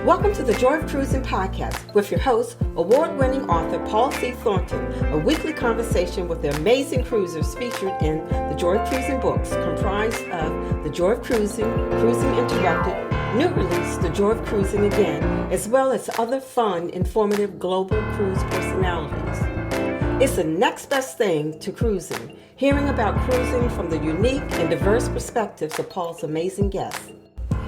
Welcome to the Joy of Cruising podcast with your host, award-winning author Paul C. Thornton, a weekly conversation with the amazing cruisers featured in the Joy of Cruising books, comprised of The Joy of Cruising, Cruising Interrupted, new release, The Joy of Cruising Again, as well as other fun, informative global cruise personalities. It's the next best thing to cruising, hearing about cruising from the unique and diverse perspectives of Paul's amazing guests.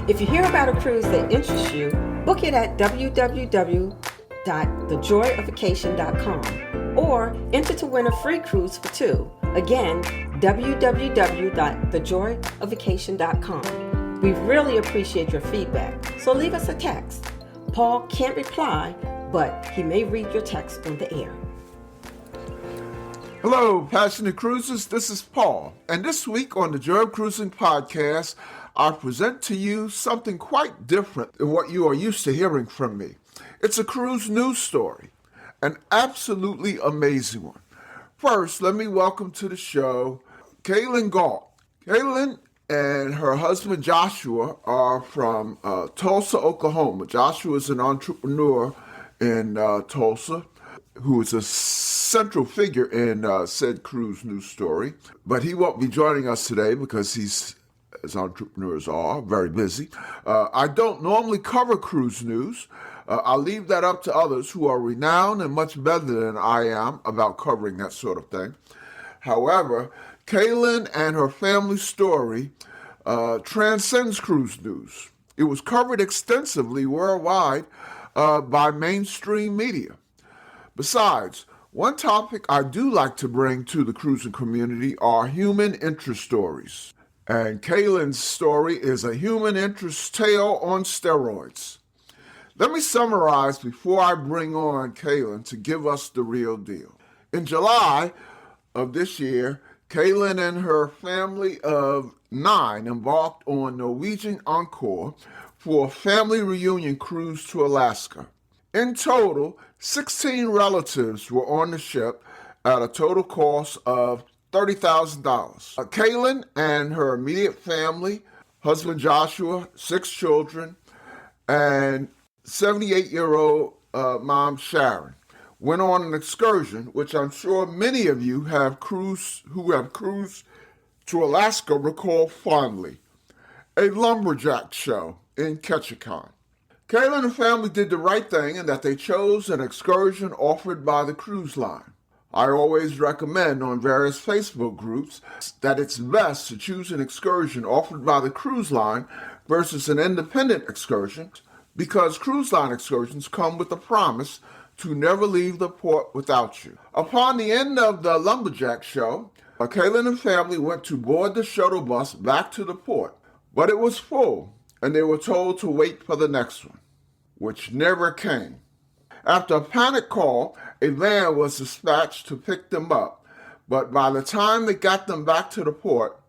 If you hear about a cruise that interests you, book it at www.thejoyofacation.com or enter to win a free cruise for two. Again, www.thejoyofacation.com. We really appreciate your feedback, so leave us a text. Paul can't reply, but he may read your text on the air. Hello, passionate cruisers. This is Paul, and this week on the Joy of Cruising podcast, I present to you something quite different than what you are used to hearing from me. It's a cruise news story, an absolutely amazing one. First, let me welcome to the show Cailyn Gault. Cailyn and her husband Joshua are from Tulsa, Oklahoma. Joshua is an entrepreneur in Tulsa who is a central figure in said cruise news story. But he won't be joining us today because he's, as entrepreneurs are, very busy. I don't normally cover cruise news. I'll leave that up to others who are renowned and much better than I am about covering that sort of thing. However, Cailyn and her family story transcends cruise news. It was covered extensively worldwide by mainstream media. Besides, one topic I do like to bring to the cruising community are human interest stories. And Cailyn's story is a human interest tale on steroids. Let me summarize before I bring on Cailyn to give us the real deal. In July of this year, Cailyn and her family of 9 embarked on Norwegian Encore for a family reunion cruise to Alaska. In total, 16 relatives were on the ship at a total cost of $30,000. Cailyn and her immediate family, husband Joshua, 6 children, and 78-year-old mom Sharon, went on an excursion, which I'm sure many of you who have cruised to Alaska recall fondly, a lumberjack show in Ketchikan. Cailyn and family did the right thing in that they chose an excursion offered by the cruise line. I always recommend on various Facebook groups that it's best to choose an excursion offered by the cruise line versus an independent excursion because cruise line excursions come with a promise to never leave the port without you. Upon the end of the lumberjack show, Cailyn and family went to board the shuttle bus back to the port, but it was full and they were told to wait for the next one, which never came. After a panic call, a van was dispatched to pick them up, but by the time they got them back to the port,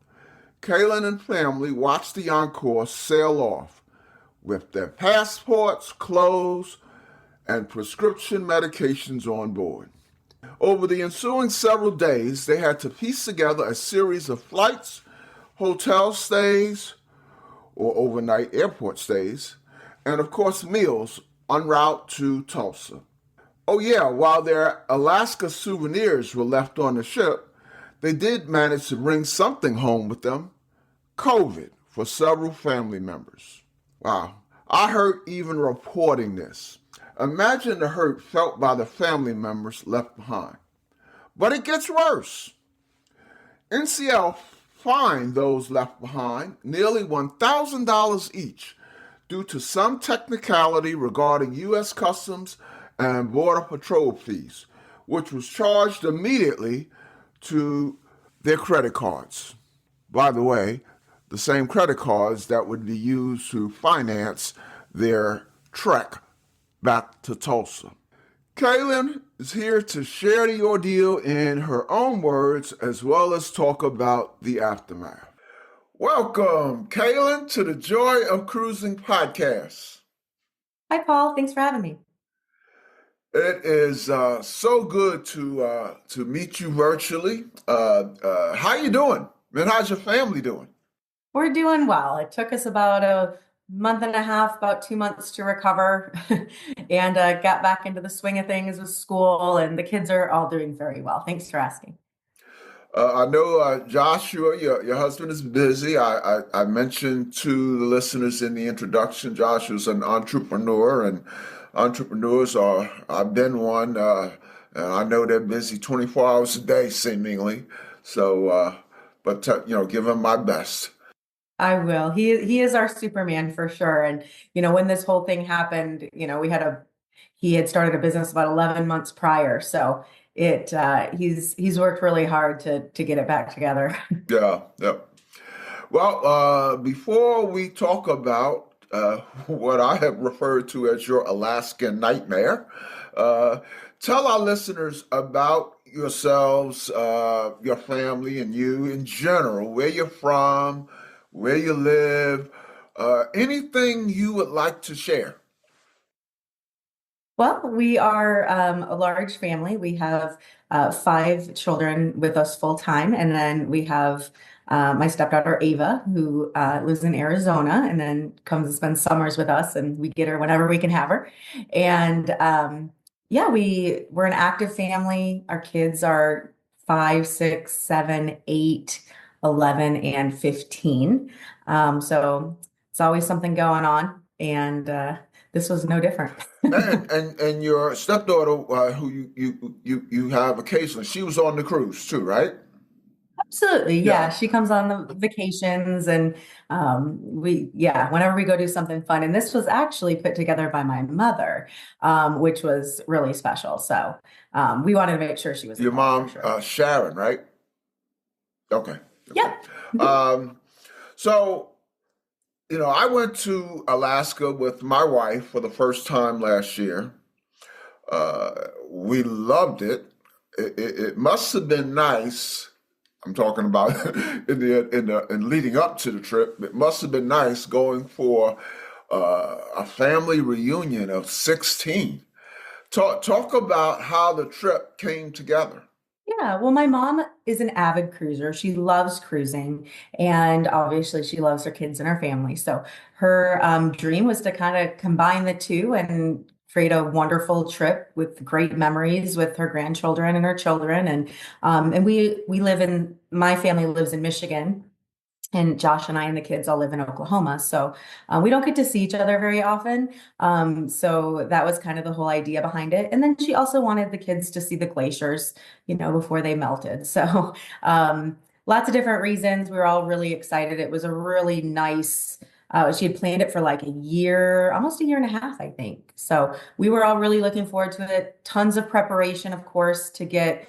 Cailyn and family watched the Encore sail off with their passports, clothes, and prescription medications on board. Over the ensuing several days, they had to piece together a series of flights, hotel stays, or overnight airport stays, and of course meals en route to Tulsa. Oh yeah, while their Alaska souvenirs were left on the ship, they did manage to bring something home with them, COVID, for several family members. Wow, I hurt even reporting this. Imagine the hurt felt by the family members left behind. But it gets worse. NCL fined those left behind nearly $1,000 each due to some technicality regarding U.S. Customs and Border Patrol fees, which was charged immediately to their credit cards. By the way, the same credit cards that would be used to finance their trek back to Tulsa. Cailyn is here to share the ordeal in her own words as well as talk about the aftermath. Welcome, Cailyn, to the Joy of Cruising podcast. Hi, Paul. Thanks for having me. It is so good to meet you virtually. How you doing? And how's your family doing? We're doing well. It took us about a month and a half, about 2 months to recover, and got back into the swing of things with school, and the kids are all doing very well. Thanks for asking. I know Joshua, your husband is busy. I mentioned to the listeners in the introduction, Joshua's an entrepreneur, and entrepreneurs are, I've been one, and I know they're busy 24 hours a day, seemingly. So, give him my best. I will. He is our Superman for sure. And when this whole thing happened, he had started a business about 11 months prior. So he's worked really hard to get it back together. Yeah, yeah. Well, before we talk about what I have referred to as your Alaskan nightmare, uh, tell our listeners about yourselves, your family, and you in general, where you're from, where you live, anything you would like to share. Well, we are a large family. We have 5 children with us full time, and then we have my stepdaughter Ava, who lives in Arizona, and then comes and spends summers with us, and we get her whenever we can have her. And yeah, we're an active family. Our kids are 5, 6, 7, 8, 11, and 15. So it's always something going on, and this was no different. And your stepdaughter, who you have occasionally, she was on the cruise too, right? Absolutely. Yeah. Yeah. She comes on the vacations and whenever we go do something fun. And this was actually put together by my mother, which was really special. So we wanted to make sure she was Your involved for mom, sure. Sharon, right? Okay. Okay. Yep. Mhm. So, I went to Alaska with my wife for the first time last year. Uh, we loved it. It must have been nice. I'm talking about in leading up to the trip. It must have been nice going for a family reunion of 16. Talk about how the trip came together. Yeah, well, my mom is an avid cruiser. She loves cruising, and obviously, she loves her kids and her family. So, her dream was to kind of combine the two and create a wonderful trip with great memories with her grandchildren and her children. And we live in my family lives in Michigan, and Josh and I and the kids all live in Oklahoma. So we don't get to see each other very often. So that was kind of the whole idea behind it. And then she also wanted the kids to see the glaciers, before they melted. So lots of different reasons. We were all really excited. It was a really nice, she had planned it for like a year, almost a year and a half, I think. So we were all really looking forward to it. Tons of preparation, of course, to get,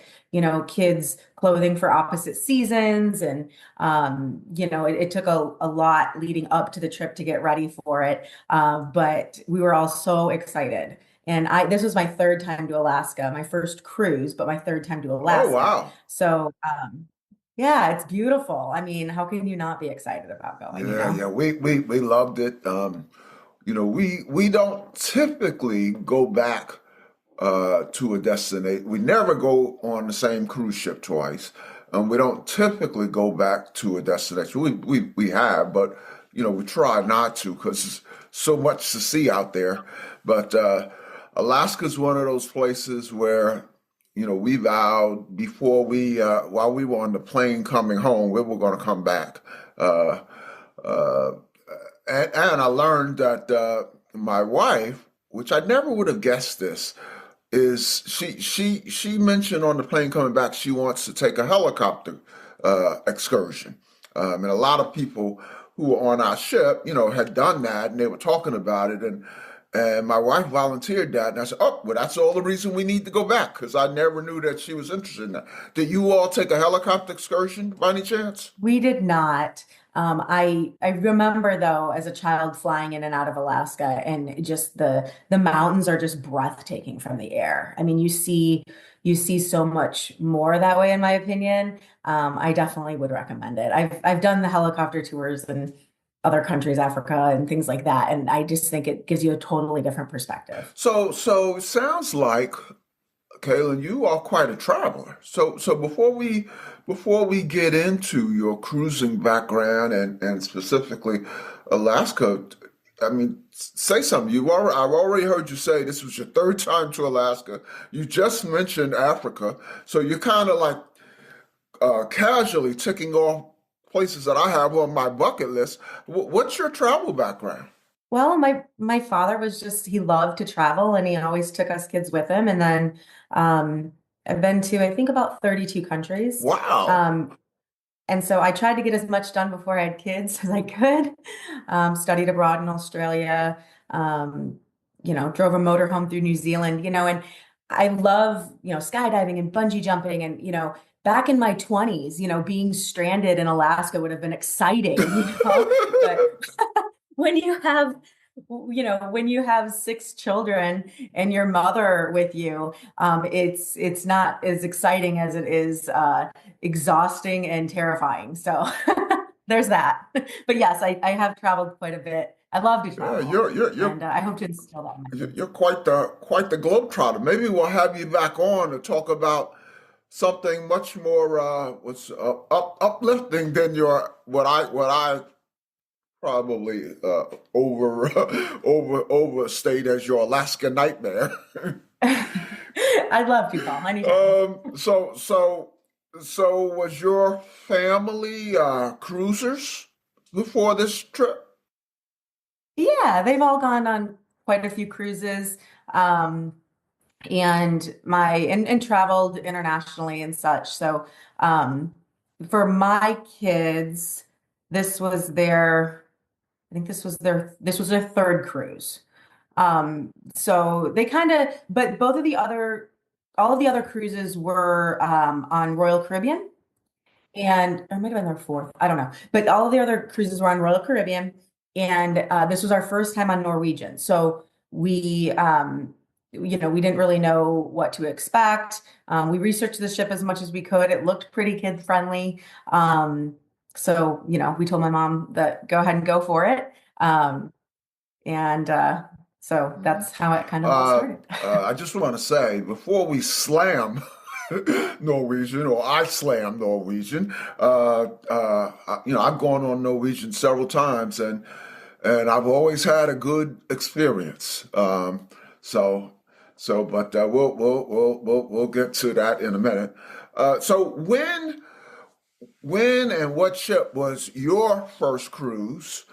kids clothing for opposite seasons. And it took a lot leading up to the trip to get ready for it. But we were all so excited. And this was my third time to Alaska, my first cruise, but my third time to Oh, Alaska. wow. So, yeah, it's beautiful. I mean, how can you not be excited about going, Yeah, yeah, we loved it. We don't typically go back to a destination. We never go on the same cruise ship twice, and we don't typically go back to a destination. We have, but we try not to because there's so much to see out there. But Alaska's one of those places where we vowed before while we were on the plane coming home, we were going to come back. Uh, uh, and I learned that my wife, which I never would have guessed this, is she mentioned on the plane coming back she wants to take a helicopter excursion. And a lot of people who were on our ship, had done that, and they were talking about it, and my wife volunteered that, and I said, "Oh, well, that's all the reason we need to go back," because I never knew that she was interested in that. Did you all take a helicopter excursion by any chance? We did not. I remember though, as a child flying in and out of Alaska, and just the mountains are just breathtaking from the air. I mean, you see so much more that way, in my opinion. I definitely would recommend it. I've done the helicopter tours in other countries, Africa and things like that, and I just think it gives you a totally different perspective. So it sounds like, Cailyn, you are quite a traveler. So before we get into your cruising background and specifically Alaska, I mean, say something. I've already heard you say this was your third time to Alaska. You just mentioned Africa, so you're kind of like casually ticking off places that I have on my bucket list. What's your travel background? Well, my father was just he loved to travel and he always took us kids with him. And then I've been to I think about 32 countries. Wow. Um, and so I tried to get as much done before I had kids as I could. Studied abroad in Australia, um, drove a motorhome through New Zealand, and I love, skydiving and bungee jumping and, back in my 20s, being stranded in Alaska would have been exciting, but when you have when you have six children and your mother with you, it's not as exciting as it is exhausting and terrifying. So there's that. But yes, I have traveled quite a bit. I love to Yeah, travel, and I hope to instill that in my kids. you're quite the globetrotter. Maybe we'll have you back on to talk about something much more what's uplifting than your what I probably overstate as your Alaska nightmare. I'd love to, Paul, anytime. So was your family cruisers before this trip? Yeah, they've all gone on quite a few cruises. Um, and traveled internationally and such. So for my kids, this was their I think this was their third cruise. So they kind of but both of the other all of the other cruises were on Royal Caribbean and or it might have been their fourth, I don't know. But all of the other cruises were on Royal Caribbean, and this was our first time on Norwegian. So we didn't really know what to expect. We researched the ship as much as we could. It looked pretty kid friendly. So we told my mom that go ahead and go for it. And so that's how it kind of all Uh, started. I just want to say before we slam Norwegian or I slam Norwegian, I've gone on Norwegian several times and I've always had a good experience. So but we'll get to that in a minute. So when and what ship was your first cruise?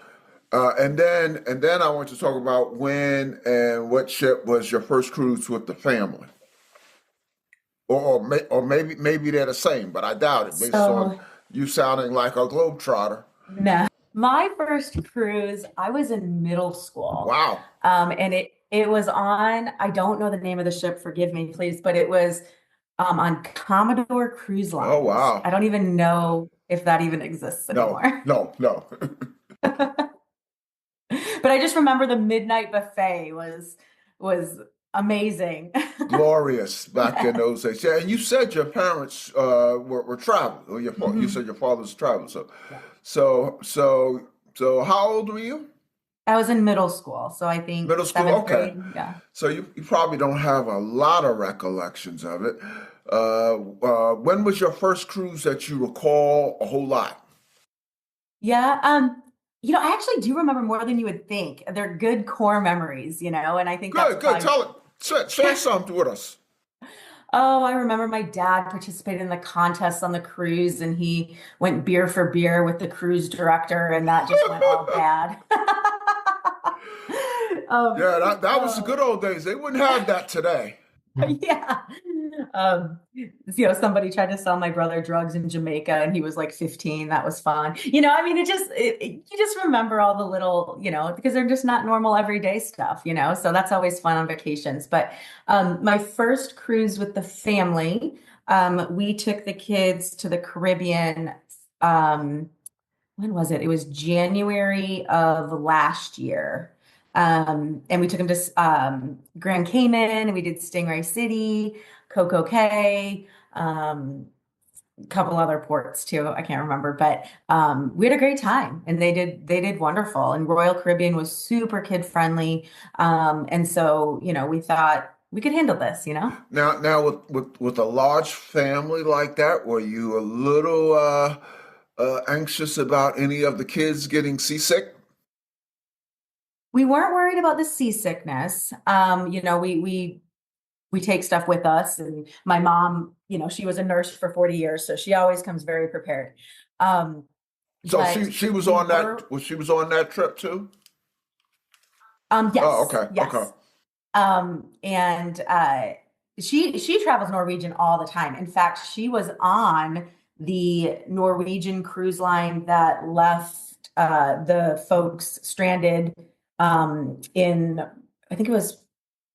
And then I want to talk about when and what ship was your first cruise with the family, or maybe they're the same, but I doubt it based on So you sounding like a globetrotter. no, my first cruise, I was in middle school. Wow. And it was on, I don't know the name of the ship, forgive me, please, but it was on Commodore Cruise Oh Lines. I wow. don't even know if that even exists No, anymore. no, no. But I just remember the midnight buffet was amazing. Glorious back in those days. Yeah, and you said your parents were traveling, or you Mhm. said your father's traveling. So, Yeah. so, so, so, how old were you? I was in middle school, so I think Middle school. seventh Okay. grade. Yeah. So you probably don't have a lot of recollections of it. When was your first cruise that you recall a whole lot? Yeah. I actually do remember more than you would think. They're good core memories, and I think that's Good, good. probably. Tell it. Share something with us. Oh, I remember my dad participated in the contest on the cruise and he went beer for beer with the cruise director and that just went all bad. Um, Yeah, that was the oh, good old days. They wouldn't have that today. yeah. Somebody tried to sell my brother drugs in Jamaica and he was like 15. That was fun. I mean, you just remember all the little, because they're just not normal everyday stuff. So that's always fun on vacations. But my first cruise with the family, we took the kids to the Caribbean. Um, when was it? It was January of last year. And we took them to Grand Cayman, and we did Stingray City, Coco Cay, a couple other ports too. I can't remember, but we had a great time, and they did wonderful. And Royal Caribbean was super kid friendly, and so we thought we could handle this. Now with a large family like that, were you a little anxious about any of the kids getting seasick? We weren't worried about the seasickness. We take stuff with us, and my mom, she was a nurse for 40 years, so she always comes very prepared. Um, So but she was we on that. were, Was she was on that trip too? Oh, yes, okay, okay. yes. And she travels Norwegian all the time. In fact, she was on the Norwegian cruise line that left the folks stranded in, I think it was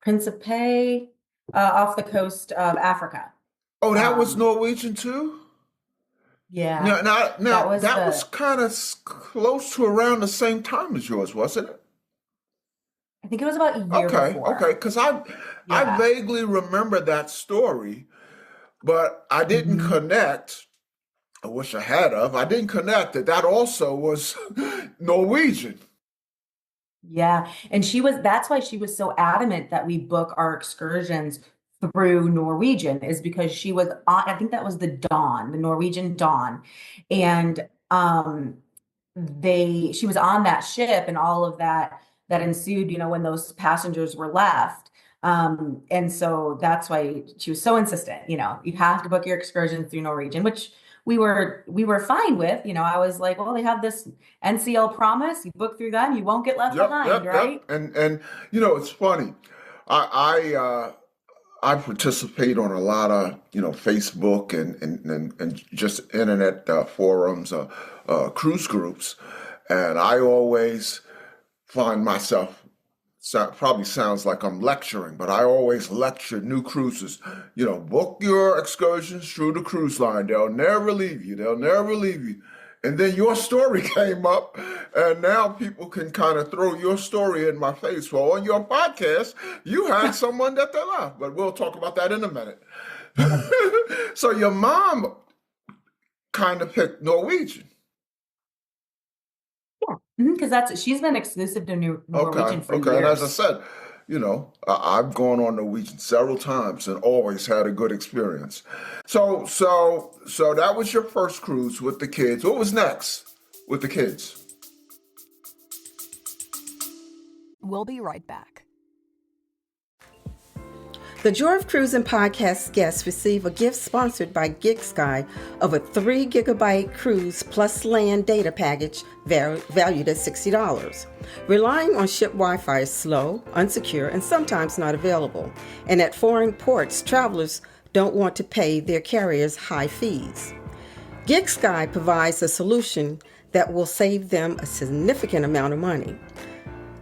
Principe, off the coast of Africa. Oh, that was Um, Norwegian too. yeah, Now that was that was the, kind of close to around the same time as yours, wasn't it? I think it was about a year Okay, okay. before. Because I Yeah. vaguely remember that story, but I didn't Mhm. connect. I wish I had of. I didn't connect that that also was Norwegian. Yeah. And that's why she was so adamant that we book our excursions through Norwegian, is because she was on, I think that was the Dawn, the Norwegian Dawn. And she was on that ship, and all of that ensued, when those passengers were left. And so that's why she was so insistent, you have to book your excursions through Norwegian, which we were fine with. I was like, well, they have this NCL promise. You book through them, you won't get left Yep, behind, yep, yep. right? And it's funny. I participate on a lot of Facebook and just internet forums, cruise groups, and I always find myself probably sounds like I'm lecturing, but I always lecture new cruises. Book your excursions through the cruise line. They'll never leave you. They'll never leave you. And then your story came up, and now people can kind of throw your story in my face. Well, on your podcast, you had someone that they left, but we'll talk about that in a minute. So your mom kind of picked Norwegian. Because she's been exclusive to Okay, Norwegian for okay. And as I years. said, I've gone on Norwegian several times and always had a good experience. So that was your first cruise with the kids. What was next with the kids? We'll be right back. The Joy of Cruising podcast guests receive a gift sponsored by GigSky of a 3 gigabyte cruise plus land data package valued at $60. Relying on ship Wi-Fi is slow, unsecure, and sometimes not available. And at foreign ports, travelers don't want to pay their carriers high fees. GigSky provides a solution that will save them a significant amount of money.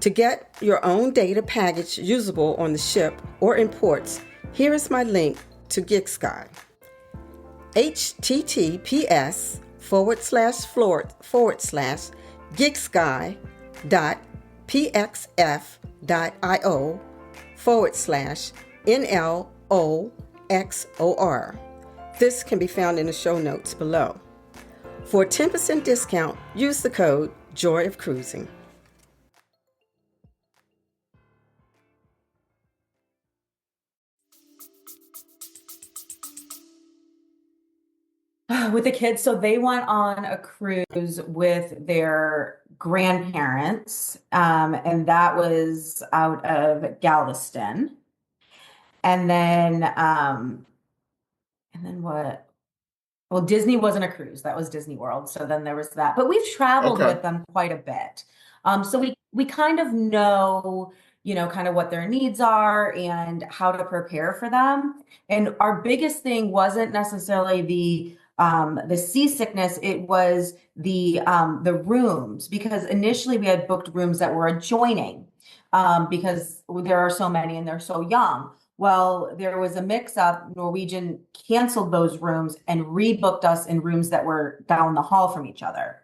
To get your own data package usable on the ship or in ports, here is my link to GigSky. https://gigsky.pxf.io/NLOXOR. This can be found in the show notes below. For a 10% discount, use the code Joy of Cruising. With the kids, so they went on a cruise with their grandparents, and that was out of Galveston. And then what? Well, Disney wasn't a cruise. That was Disney World. So then there was that. But we've traveled Okay. with them quite a bit. So we kind of know, kind of what their needs are and how to prepare for them. And our biggest thing wasn't necessarily the seasickness. It was the rooms, because initially we had booked rooms that were adjoining, because there are so many and they're so young. Well, there was a mix-up. Norwegian canceled those rooms and rebooked us in rooms that were down the hall from each other.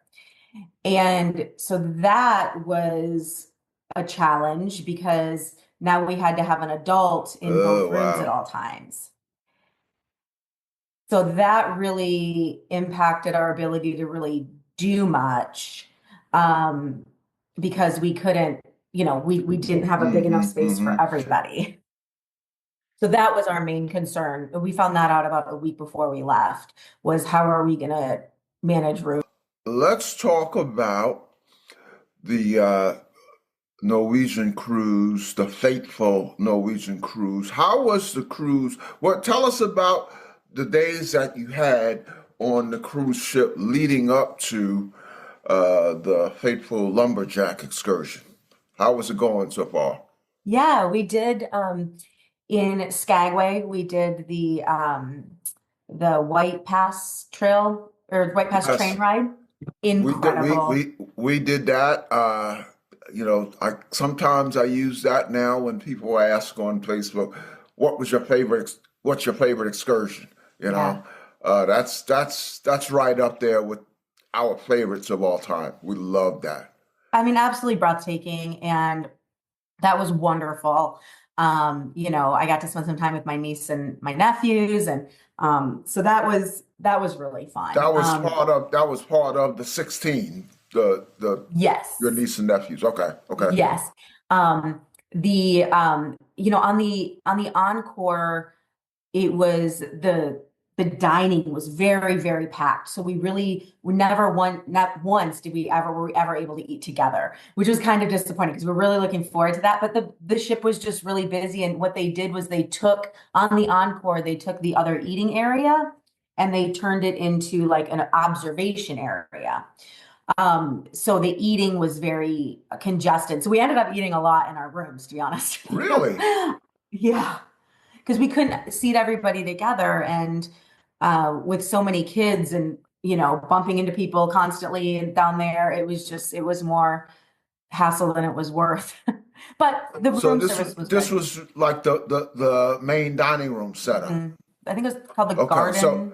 And so that was a challenge, because now we had to have an adult in Oh, both rooms at wow. all times. So that really impacted our ability to really do much, um, because we couldn't, we didn't have a big enough Mm-hmm, space mm-hmm. for everybody. So that was our main concern. We found that out about a week before we left, was how are we going to manage room? Let's talk about the Norwegian cruise, the fateful Norwegian cruise. How was the cruise? Well, tell us about the days that you had on the cruise ship leading up to the fateful lumberjack excursion. How was it going so far? Yeah, we did in Skagway, we did the White Pass Trail or White Pass train Yes, ride. we did. We Incredible. we we did that. I sometimes I use that now when people ask on Facebook, "What was your favorite? What's your favorite excursion?" You Yeah. know, that's right up there with our favorites of all time. We love that. I mean, absolutely breathtaking. And that was wonderful. I got to spend some time with my niece and my nephews, and so that was really fun. That was part of the 16. The your Yes. niece and nephews. Okay, okay, Yes. The on the encore, it was the dining was very, very packed. So we never not once were we ever able to eat together, which was kind of disappointing because we're really looking forward to that. But the ship was just really busy. And what they did was they took on the encore, they took the other eating area and they turned it into like an observation area. So the eating was very congested. So we ended up eating a lot in our rooms, to be honest with really. you. Yeah, because we couldn't seat everybody together, and with so many kids and bumping into people constantly and down there, it was more hassle than it was worth. But the So room this was service was this great. was like the main dining room setup. Mhm. I think it was called the Okay, so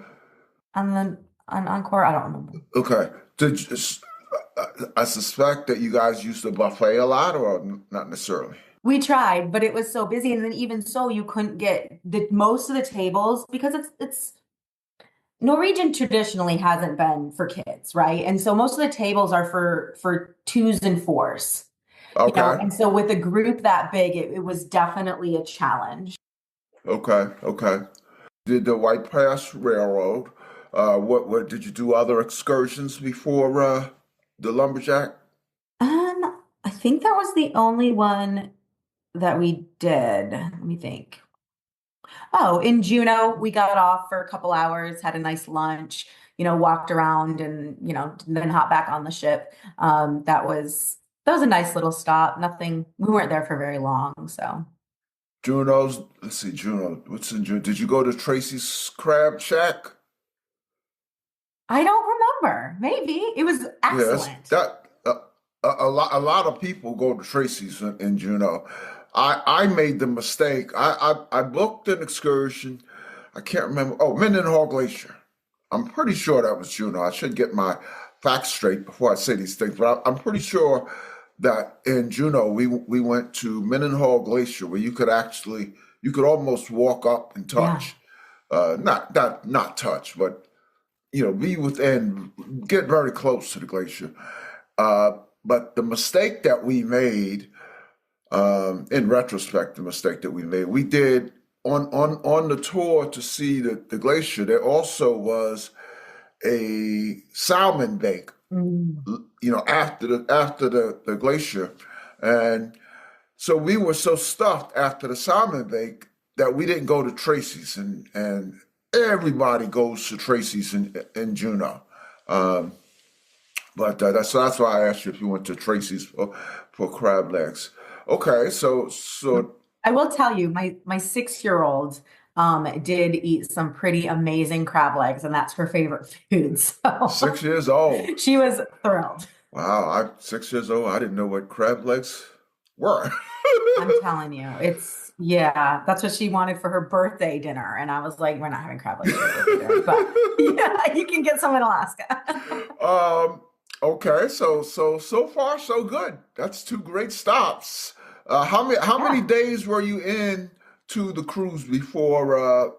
Garden on Encore. I don't remember. okay, did you, I suspect that you guys use the buffet a lot, or not necessarily. We tried, but it was so busy, and then even so, you couldn't get the most of the tables because it's Norwegian traditionally hasn't been for kids, right? And so most of the tables are for twos and fours, Okay, and so with a group that big, it was definitely a challenge. okay. Did the White Pass Railroad? What did you do other excursions before the lumberjack? I think that was the only one that we did. Let me think. Oh, in Juneau, we got off for a couple hours, had a nice lunch, walked around and, then hop back on the ship. That was a nice little stop. Nothing, we weren't there for very long, so Juno's. Let's see, Juno. What's in Juno? Did you go to Tracy's Crab Shack? I don't remember. Maybe it was Yes, excellent. that a lot of people go to Tracy's in Juneau. I made the mistake. I booked an excursion. I can't remember. Oh, Mendenhall Glacier. I'm pretty sure that was Juneau. I should get my facts straight before I say these things, but I'm pretty sure that in Juneau we went to Mendenhall Glacier where you could almost walk up and Yeah. touch, not touch, but be within, get very close to the glacier. Uh, but the mistake that we made, in retrospect, the mistake that we made, we did on the tour to see the glacier. There also was a salmon bake, Mm. after the glacier, and so we were so stuffed after the salmon bake that we didn't go to Tracy's, and everybody goes to Tracy's in Juneau. Um, but that's why I asked you if you went to Tracy's for crab legs. Okay, so I will tell you, my 6-year-old did eat some pretty amazing crab legs, and that's her favorite food. So 6 years old. she was thrilled. Wow, I'm 6 years old. I didn't know what crab legs were. I'm telling you, yeah, that's what she wanted for her birthday dinner. And I was like, we're not having crab legs for your birthday dinner, but yeah, you can get some in Alaska. um, okay, so far so good. That's two great stops. How many Yeah, days were you in to the cruise before?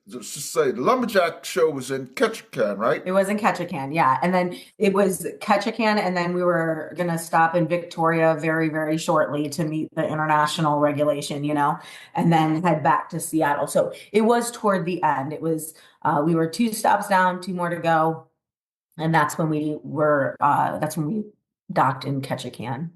Let's just say the lumberjack show was in Ketchikan, right? it was in Ketchikan. Yeah. And then it was Ketchikan. And then we were going to stop in Victoria very, very shortly to meet the international regulation, and then head back to Seattle. So it was toward the end. We were 2 stops down, 2 more to go. And that's when we docked in Ketchikan.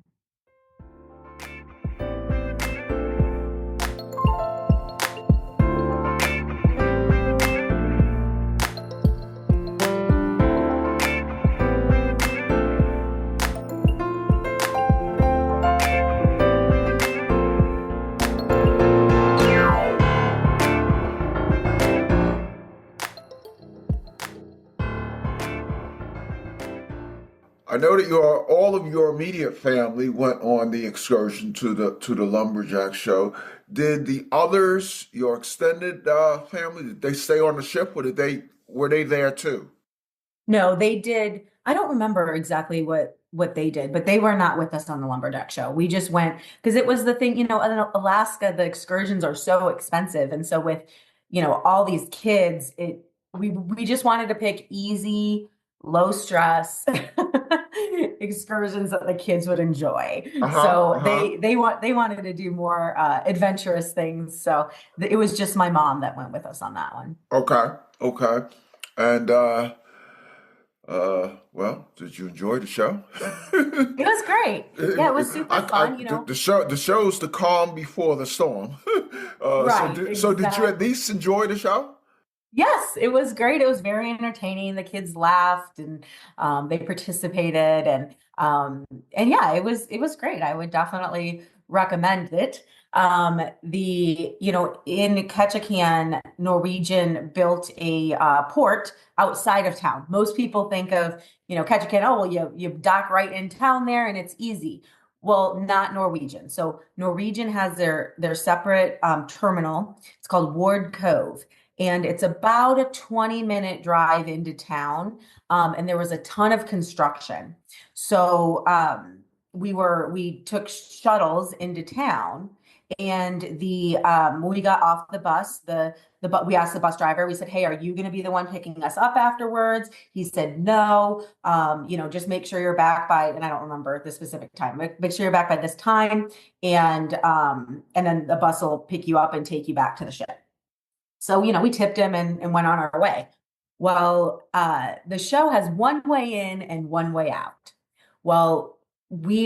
know that all of your immediate family went on the excursion to the lumberjack show. Did the others, your extended family, did they stay on the ship, or were they there too? No, they did. I don't remember exactly what they did, but they were not with us on the lumberjack show. We just went because it was the thing, in Alaska, the excursions are so expensive. And so with, all these kids, we just wanted to pick easy, low stress excursions that the kids would enjoy. Uh-huh, So uh-huh. they wanted to do more adventurous things. So it was just my mom that went with us on that one. Okay, okay. And well, did you enjoy the show? It was great. Yeah, it was super fun, The show's the calm before the storm. Right, So did you at exactly. least enjoy the show? Yes, it was great. It was very entertaining. The kids laughed and they participated and yeah, it was great. I would definitely recommend it. In Ketchikan, Norwegian built a port outside of town. Most people think of, Ketchikan, oh, well, you dock right in town there and it's easy. Well, not Norwegian. So Norwegian has their separate terminal. It's called Ward Cove, and it's about a 20-minute drive into town. And there was a ton of construction. So we took shuttles into town, and when we got off the bus, we asked the bus driver, we said, "Hey, are you going to be the one picking us up afterwards?" He said, "No, just make sure you're back by," and I don't remember the specific time, make sure you're back by this time, and then the bus will pick you up and take you back to the ship. So, we tipped him and went on our way. Well, the show has one way in and one way out. Well,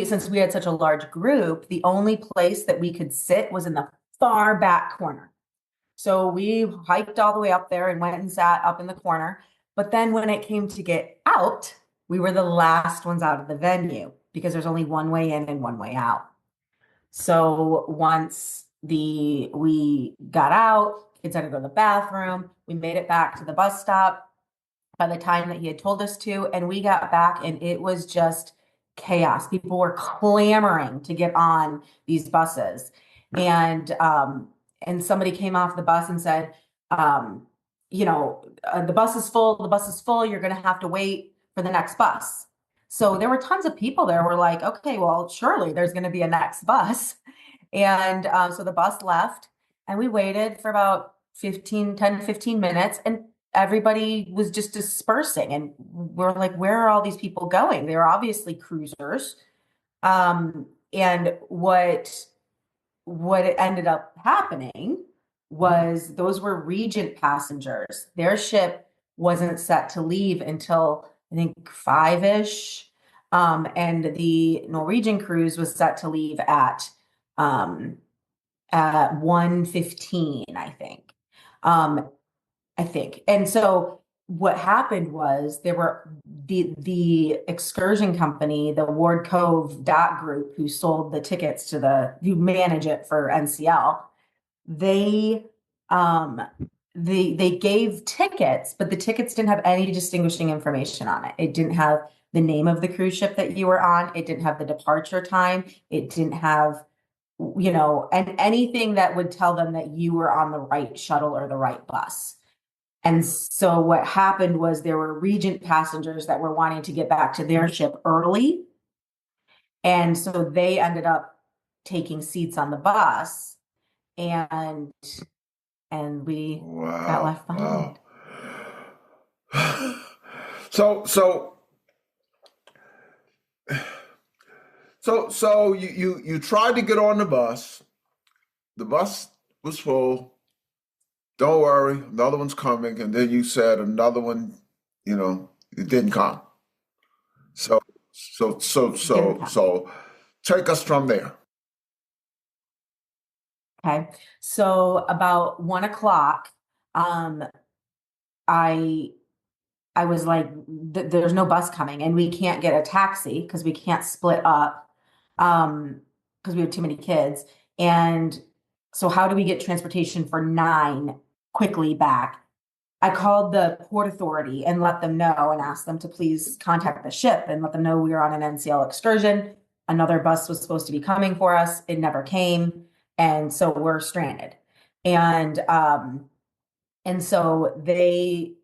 since we had such a large group, the only place that we could sit was in the far back corner. So we hiked all the way up there and went and sat up in the corner. But then when it came to get out, we were the last ones out of the venue because there's only one way in and one way out. So once we got out, kids had to go to the bathroom. We made it back to the bus stop by the time that he had told us to, and we got back, and it was just chaos. People were clamoring to get on these buses, and somebody came off the bus and said, the bus is full. The bus is full. You're going to have to wait for the next bus. So there were tons of people there. We're like, okay, well, surely there's going to be a next bus. And so the bus left, and we waited for about 10 to 15 minutes, and everybody was just dispersing. And we're like, where are all these people going? They were obviously cruisers. And what ended up happening was those were Regent passengers. Their ship wasn't set to leave until I think 5-ish. And the Norwegian cruise was set to leave um, at 1:15, I think. I think. And so what happened was there were the excursion company, the Ward Cove Dot Group, who sold the tickets who manage it for NCL. They um they gave tickets, but the tickets didn't have any distinguishing information on it. It didn't have the name of the cruise ship that you were on. It didn't have the departure time. It didn't have, and anything that would tell them that you were on the right shuttle or the right bus. And so what happened was there were Regent passengers that were wanting to get back to their ship early. And so they ended up taking seats on the bus, and we got Wow, left behind. wow. So so so you tried to get on the bus. The bus was full. Don't worry, another one's coming. And then you said another one, it didn't come. So so so Didn't so come. so take us from there. Okay. So about 1 o'clock, um, I I was like, there's no bus coming, and we can't get a taxi because we can't split up, because we have too many kids. And so how do we get transportation for 9 quickly back? I called the Port Authority and let them know and asked them to please contact the ship and let them know we were on an NCL excursion. Another bus was supposed to be coming for us. It never came. And so we're stranded. And so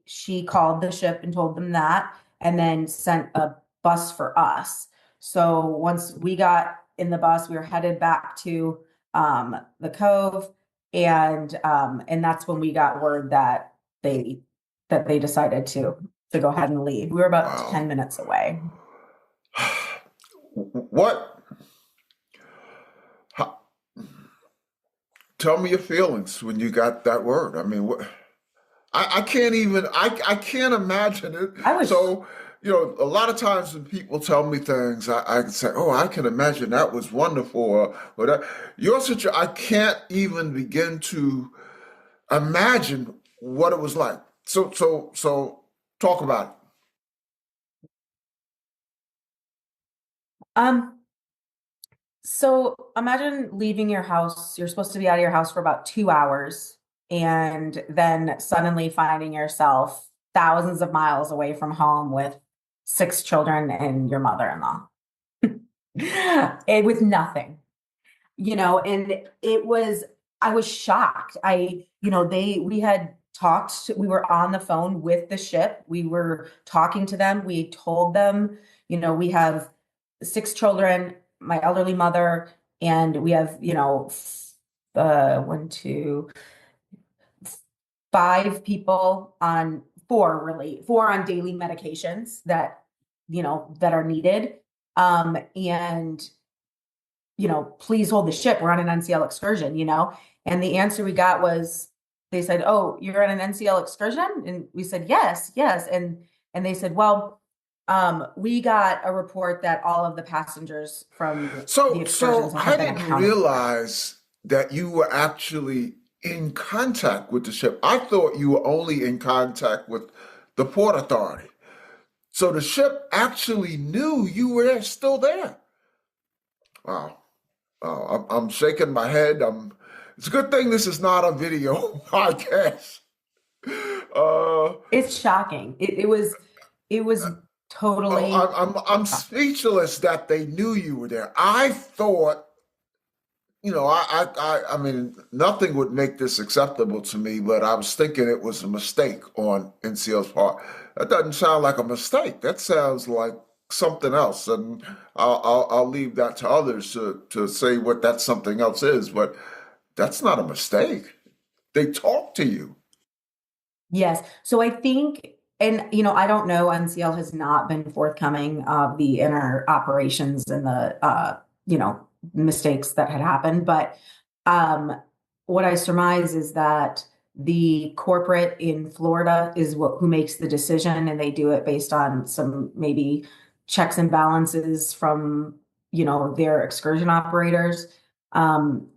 she called the ship and told them that, and then sent a bus for us. So once we got in the bus, we were headed back to the cove, and that's when we got word that they decided to go ahead and leave. We were about Wow. 10 minutes away. What? How, tell me your feelings when you got that word. I mean, what? I can't even, I can't imagine it. I was So, a lot of times when people tell me things, I can say, oh, I can imagine that was wonderful. Or that. Your situation, I can't even begin to imagine what it was like. So talk about it. um So imagine leaving your house. You're supposed to be out of your house for about 2 hours, and then suddenly finding yourself thousands of miles away from home with 6 children and your mother-in-law, and with nothing, and I was shocked. We had talked, we were on the phone with the ship. We were talking to them. We told them, we have 6 children, my elderly mother, and we have, one, two, 5 people on four on daily medications that are needed. And please hold the ship. We're on an NCL excursion, and the answer we got was, they said, oh, you're on an NCL excursion? And we said, yes. And they said, well, we got a report that all of the passengers from the excursions So I have been didn't accounted for. realize that you were actually in contact with the ship. I thought you were only in contact with the Port Authority. So the ship actually knew you were still there. Wow. I'm shaking my head. It's a good thing this is not a video podcast. It's shocking. It was totally I'm speechless that they knew you were there. I thought, I mean, nothing would make this acceptable to me, but I was thinking it was a mistake on NCL's part. That doesn't sound like a mistake. That sounds like something else, and I'll leave that to others to say what that something else is. But that's not a mistake. They talked to you. Yes. So I think, and I don't know, NCL has not been forthcoming of the inner operations and the mistakes that had happened. But what I surmise is that the corporate in Florida is who makes the decision, and they do it based on some maybe checks and balances from their excursion operators. And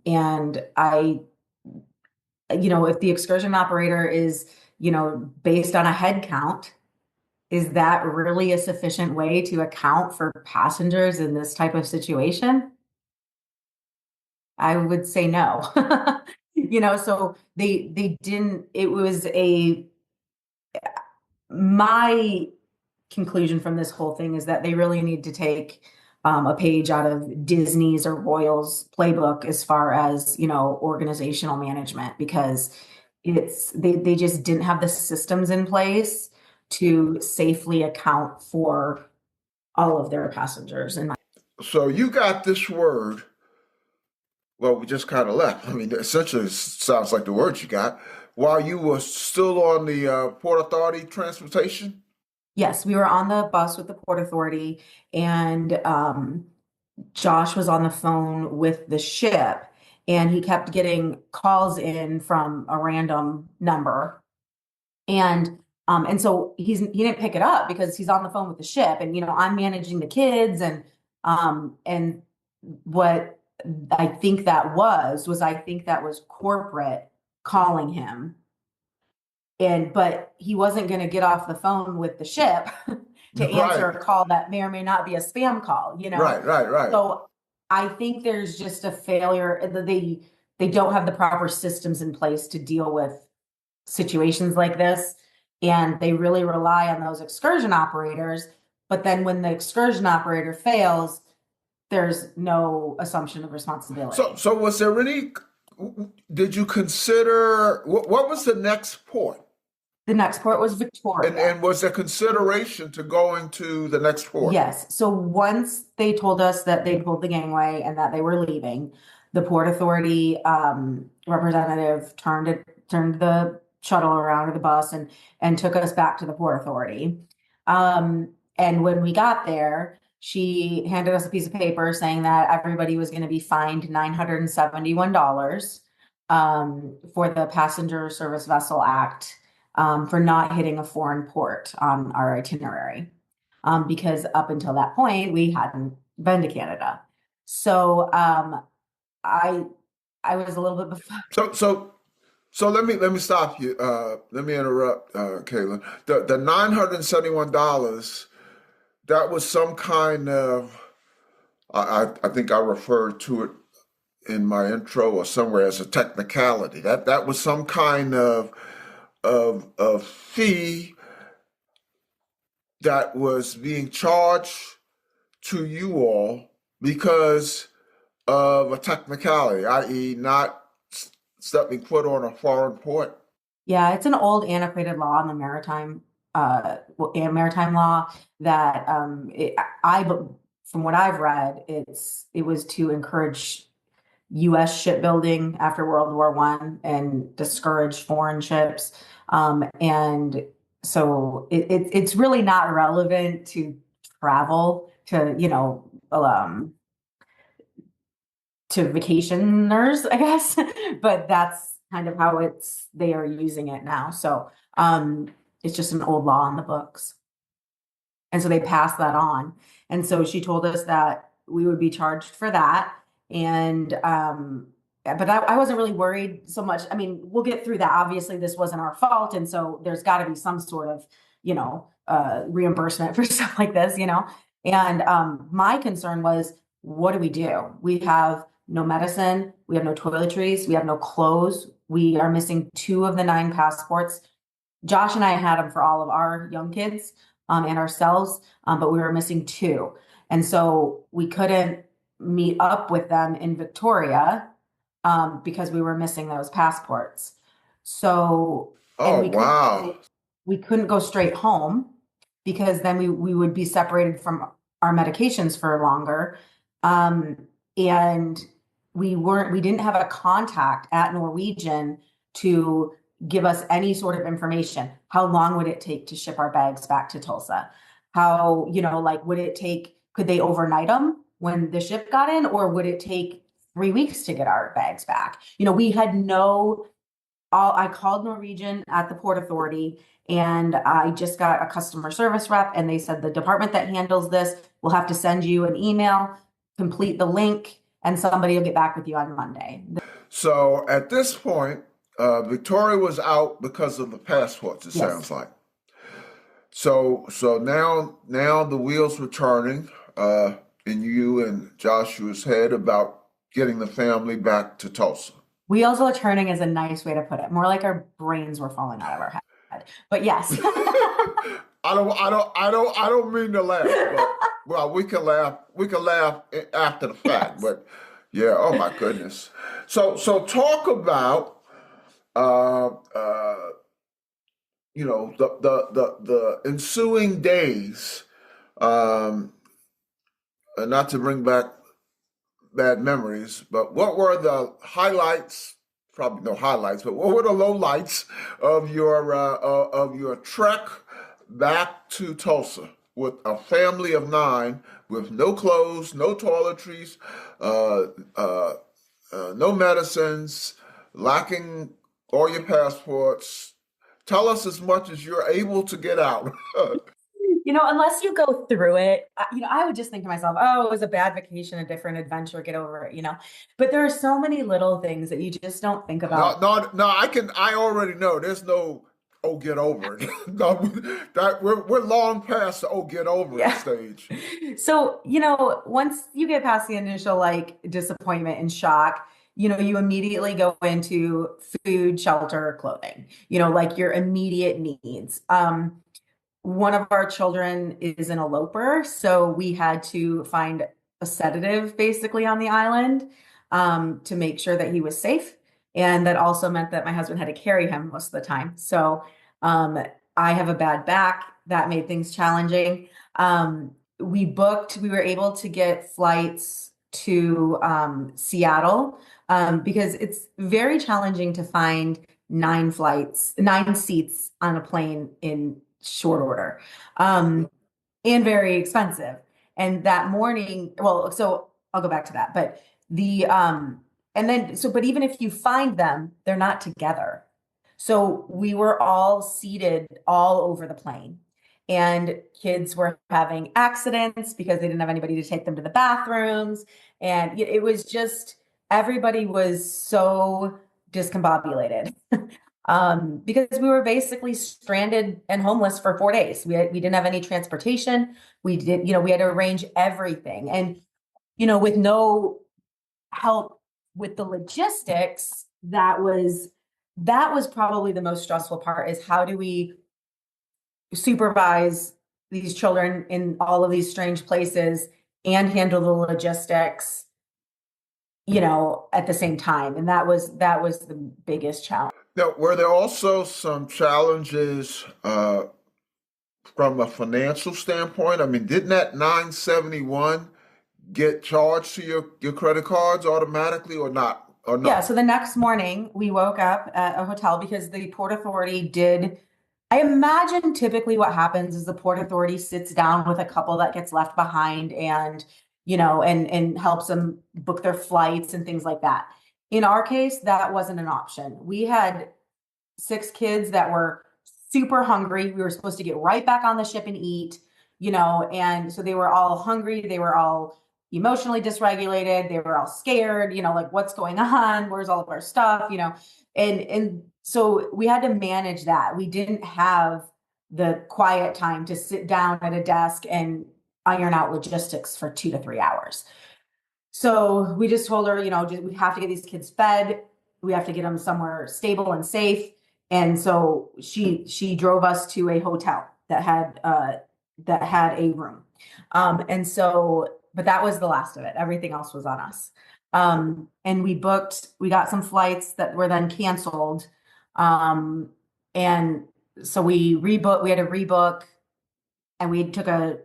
if the excursion operator is based on a head count, is that really a sufficient way to account for passengers in this type of situation? I would say no. So they didn't, it was my conclusion from this whole thing is that they really need to take a page out of Disney's or Royal's playbook as far as, organizational management, because they just didn't have the systems in place to safely account for all of their passengers. So you got this word. Well, we just kind of left. I mean, essentially, it sounds like the words you got while you were still on the Port Authority transportation. Yes, we were on the bus with the Port Authority, and Josh was on the phone with the ship, and he kept getting calls in from a random number. And so he didn't pick it up because he's on the phone with the ship, and I'm managing the kids, and what I think that was corporate calling him. But he wasn't going to get off the phone with the ship to answer a call that may or may not be a spam call, Right. So I think there's just a failure. They don't have the proper systems in place to deal with situations like this. and they really rely on those excursion operators. But then when the excursion operator fails, there's no assumption of responsibility. So was there any, did you consider, what was the next port? The next port was Victoria. And was there consideration to going to the next port? Yes. So once they told us that they pulled the gangway and that they were leaving, the Port Authority representative turned the shuttle around, or the bus, and took us back to the Port Authority. And when we got there, she handed us a piece of paper saying that everybody was going to be fined $971 for the Passenger Service Vessel Act, for not hitting a foreign port on our itinerary, because up until that point we hadn't been to Canada. So I was a little bit before. So let me stop you. Let me interrupt, Cailyn. The $971, that was some kind of, I think I referred to it in my intro or somewhere as a technicality. That was some kind of fee that was being charged to you all because of a technicality, i.e., not stepping foot on a foreign port. Yeah, it's an old antiquated law in the maritime law that from what I've read, it was to encourage U.S. shipbuilding after World War I and discourage foreign ships. And so it's really not relevant to travel to, to vacationers, I guess, but that's kind of how they are using it now. So it's just an old law in the books. And so they passed that on. And so she told us that we would be charged for that. And but I wasn't really worried so much. I mean, we'll get through that. Obviously, this wasn't our fault. And so there's got to be some sort of, reimbursement for stuff like this, And my concern was, what do we do? We have no medicine, we have no toiletries, we have no clothes. We are missing 2 of the 9 passports. Josh and I had them for all of our young kids and ourselves, but we were missing 2. And so we couldn't meet up with them in Victoria because we were missing those passports. So we couldn't go straight home because then we would be separated from our medications for longer. And we didn't have a contact at Norwegian to give us any sort of information. How long would it take to ship our bags back to Tulsa? How, would it take, could they overnight them when the ship got in, or would it take 3 weeks to get our bags back? We had I called Norwegian at the Port Authority, and I just got a customer service rep, and they said the department that handles this will have to send you an email, complete the link, and somebody will get back with you on Monday. So at this point, Victoria was out because of the passports, it sounds like. So now the wheels were turning in you and Joshua's head about getting the family back to Tulsa. Wheels were turning is a nice way to put it. More like our brains were falling out of our head. But yes. I don't mean to laugh, but well, we can laugh after the fact, yes. But yeah, oh my goodness. So talk about the ensuing days, not to bring back bad memories, but what were the highlights? Probably no highlights, but what were the lowlights of your trek back to Tulsa with a family of 9, with no clothes, no toiletries, no medicines, lacking all your passports? Tell us as much as you're able to get out. Unless you go through it, I would just think to myself, oh, it was a bad vacation, a different adventure, get over it, But there are so many little things that you just don't think about. No, I already know. There's no, oh, get over it. No, we're long past the, oh, get over it stage. So, once you get past the initial, disappointment and shock, you immediately go into food, shelter, clothing, like your immediate needs. One of our children is an eloper, so we had to find a sedative basically on the island to make sure that he was safe. And that also meant that my husband had to carry him most of the time. So um, I have a bad back. That made things challenging. We were able to get flights to Seattle because it's very challenging to find 9 seats on a plane in short order, and very expensive. And that morning, well, so I'll go back to that, but but even if you find them, they're not together. So we were all seated all over the plane, and kids were having accidents because they didn't have anybody to take them to the bathrooms. And it was just, everybody was so discombobulated. Because we were basically stranded and homeless for 4 days. We didn't have any transportation. We had to arrange everything. And, with no help with the logistics, that was probably the most stressful part, is how do we supervise these children in all of these strange places and handle the logistics, at the same time. And that was the biggest challenge. Now, were there also some challenges from a financial standpoint? I mean, didn't that 971 get charged to your credit cards automatically or not? Or Yeah, no? so the next morning we woke up at a hotel because the Port Authority did. I imagine typically what happens is the Port Authority sits down with a couple that gets left behind, and and helps them book their flights and things like that. In our case, that wasn't an option. We had 6 kids that were super hungry. We were supposed to get right back on the ship and eat, and so they were all hungry. They were all emotionally dysregulated. They were all scared, like, what's going on? Where's all of our stuff? And so we had to manage that. We didn't have the quiet time to sit down at a desk and iron out logistics for 2 to 3 hours. So we just told her, we have to get these kids fed. We have to get them somewhere stable and safe. And so she drove us to a hotel that had a room. But that was the last of it. Everything else was on us. And we got some flights that were then canceled. And so we had to rebook, and we had to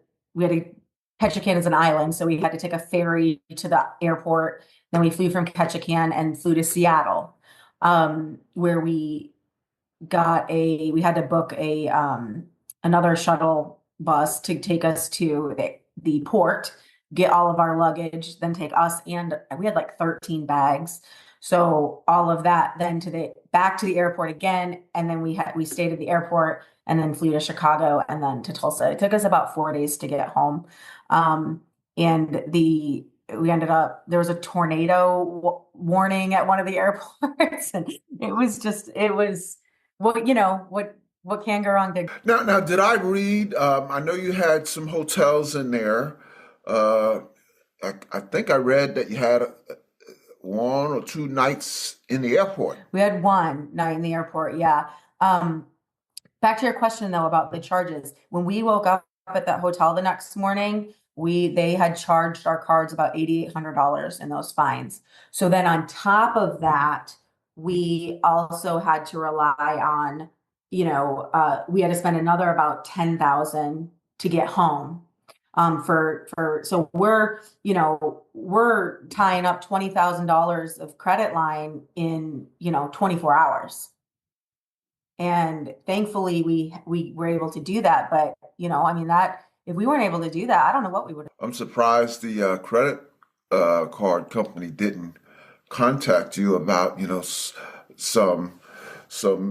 Ketchikan is an island, so we had to take a ferry to the airport. Then we flew from Ketchikan and flew to Seattle, where we had to book another shuttle bus to take us to the port, get all of our luggage, then take us, and we had like 13 bags. So all of that, then back to the airport again, and then we stayed at the airport and then flew to Chicago and then to Tulsa. It took us about 4 days to get home. And we ended up, there was a tornado warning at one of the airports, and it was what can go wrong did. Now, did I read? I know you had some hotels in there. Uh, I think I read that you had 1 or 2 nights in the airport. We had one night in the airport, yeah. Back to your question though about the charges. When we woke up at that hotel the next morning, they had charged our cards about $8,800 in those fines. So then on top of that, we also had to rely on, we had to spend another about 10,000 to get home. So we're tying up $20,000 of credit line in 24 hours. And thankfully we were able to do that. But that, if we weren't able to do that, I don't know what we would have. I'm surprised the credit card company didn't contact you about, some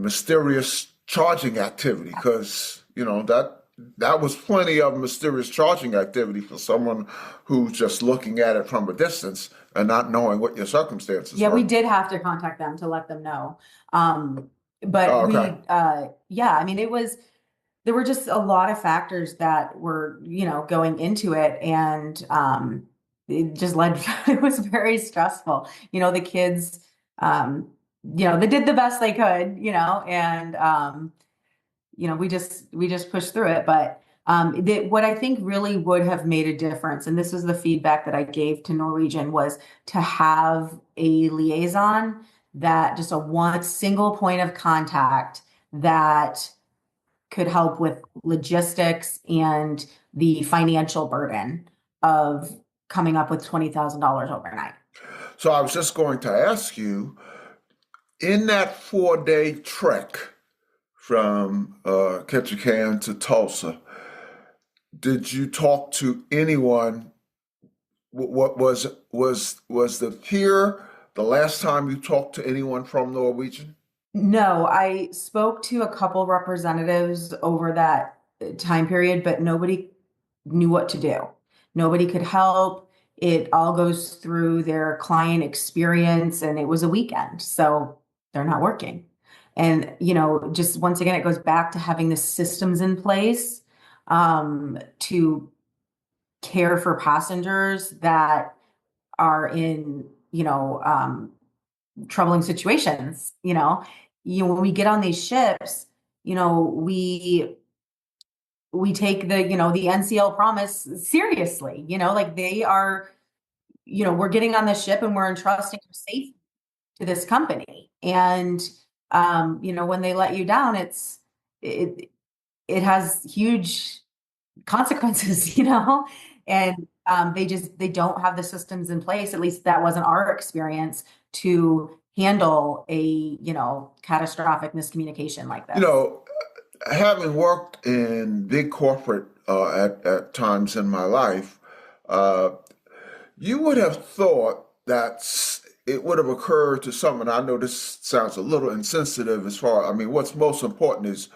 mysterious charging activity, because that was plenty of mysterious charging activity for someone who's just looking at it from a distance and not knowing what your circumstances Yeah, were. we did have to contact them to let them know. But Oh, okay. there were just a lot of factors that were, going into it. And it just led, it was very stressful. The kids, they did the best they could, and, we just pushed through it. But what I think really would have made a difference, and this is the feedback that I gave to Norwegian, was to have a liaison, that just a one single point of contact that could help with logistics and the financial burden of coming up with $20,000 overnight. So I was just going to ask you, in that 4-day trek from Ketchikan to Tulsa, did you talk to anyone? What was the peer the last time you talked to anyone from Norwegian? No, I spoke to a couple representatives over that time period, but nobody knew what to do. Nobody could help. It all goes through their client experience, and it was a weekend, so they're not working. And, just once again, it goes back to having the systems in place to care for passengers that are in, troubling situations. When we get on these ships, we take the NCL promise seriously. Like they are, we're getting on the ship and we're entrusting our safety to this company. And when they let you down, it has huge consequences, and they don't have the systems in place. At least that wasn't our experience, to handle a catastrophic miscommunication like this. Having worked in big corporate at times in my life, you would have thought that it would have occurred to someone. I know this sounds a little insensitive what's most important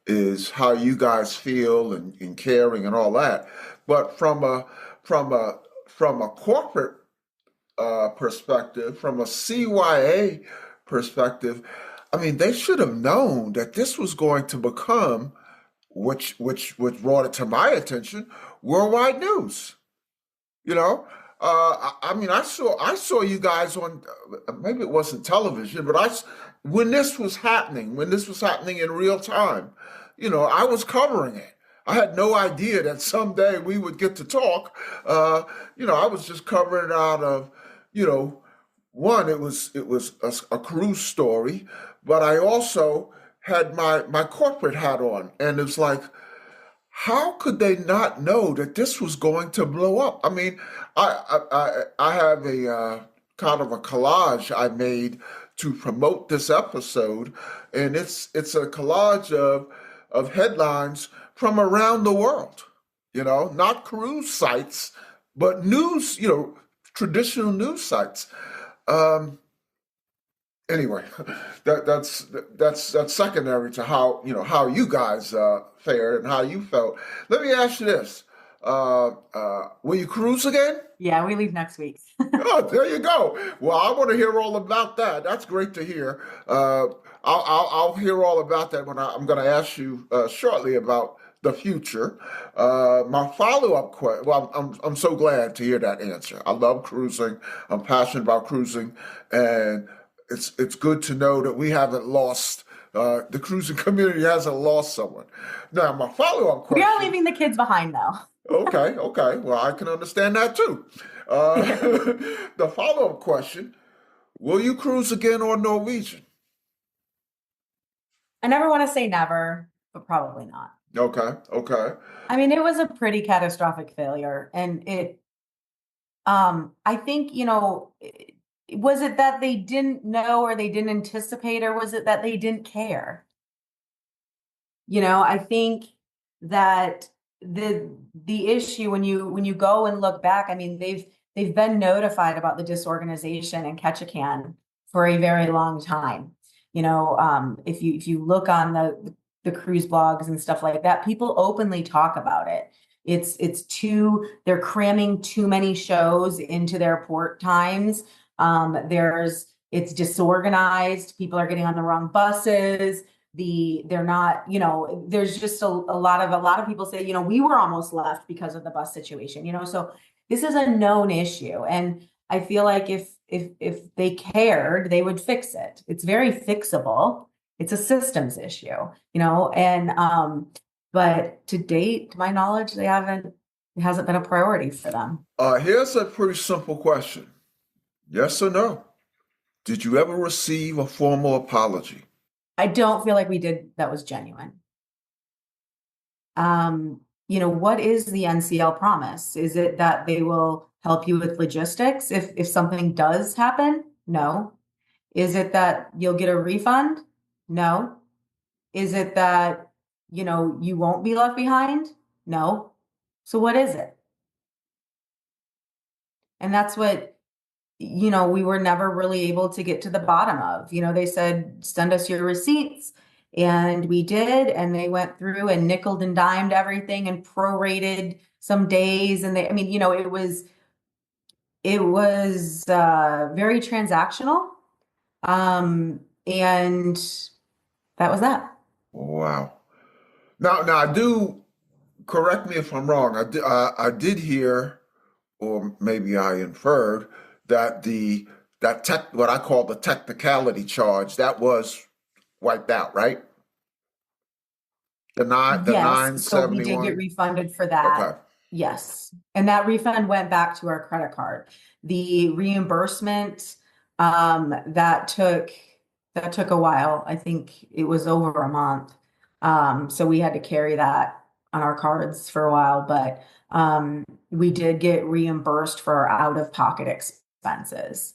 is how you guys feel and caring and all that. But from a corporate perspective, from a CYA perspective, they should have known that this was going to become, which brought it to my attention, worldwide news. I saw you guys on, maybe it wasn't television, but when this was happening in real time, I was covering it. I had no idea that someday we would get to talk. I was just covering it out of, one, it was a cruise story, but I also had my corporate hat on, and it's like, how could they not know that this was going to blow up? I have a kind of a collage I made to promote this episode, and it's a collage of headlines from around the world. Not cruise sites, but news. Traditional news sites. Anyway, that's secondary to how you guys fared and how you felt. Let me ask you this: will you cruise again? Yeah, we leave next week. Oh, there you go. Well, I want to hear all about that. That's great to hear. I'll hear all about that when I'm going to ask you shortly about the future. My follow-up question. Well, I'm so glad to hear that answer. I love cruising. I'm passionate about cruising, and it's good to know that we haven't lost. The cruising community hasn't lost someone. Now, my follow-up question. We are leaving the kids behind, though. Okay. Well, I can understand that too. The follow-up question: will you cruise again on Norwegian? I never want to say never, but probably not. Okay. It was a pretty catastrophic failure, and I think, was it that they didn't know, or they didn't anticipate, or was it that they didn't care? I think that the issue, when you go and look back, they've been notified about the disorganization in Ketchikan for a very long time. If you look on the cruise blogs and stuff like that, people openly talk about it. They're cramming too many shows into their port times. It's disorganized. People are getting on the wrong buses. They're not, there's just a lot of people say, we were almost left because of the bus situation, so This is a known issue. And I feel like if they cared, they would fix it. It's very fixable. It's a systems issue, and but to date, to my knowledge, it hasn't been a priority for them. Here's a pretty simple question. Yes or no? Did you ever receive a formal apology? I don't feel like we did that was genuine. What is the NCL promise? Is it that they will help you with logistics if something does happen? No. Is it that you'll get a refund? No. Is it that, you won't be left behind? No. So what is it? And that's what, we were never really able to get to the bottom of. They said, send us your receipts. And we did, and they went through and nickeled and dimed everything and prorated some days. And it was very transactional. And that was that. Wow. Now, I do, correct me if I'm wrong. I did hear, or maybe I inferred, that what I call the technicality charge, that was wiped out, right? The Yes, so we did get 971. refunded for that. Okay. Yes. And that refund went back to our credit card. The reimbursement, that took a while. I think it was over a month. So we had to carry that on our cards for a while, but we did get reimbursed for our out-of-pocket expenses.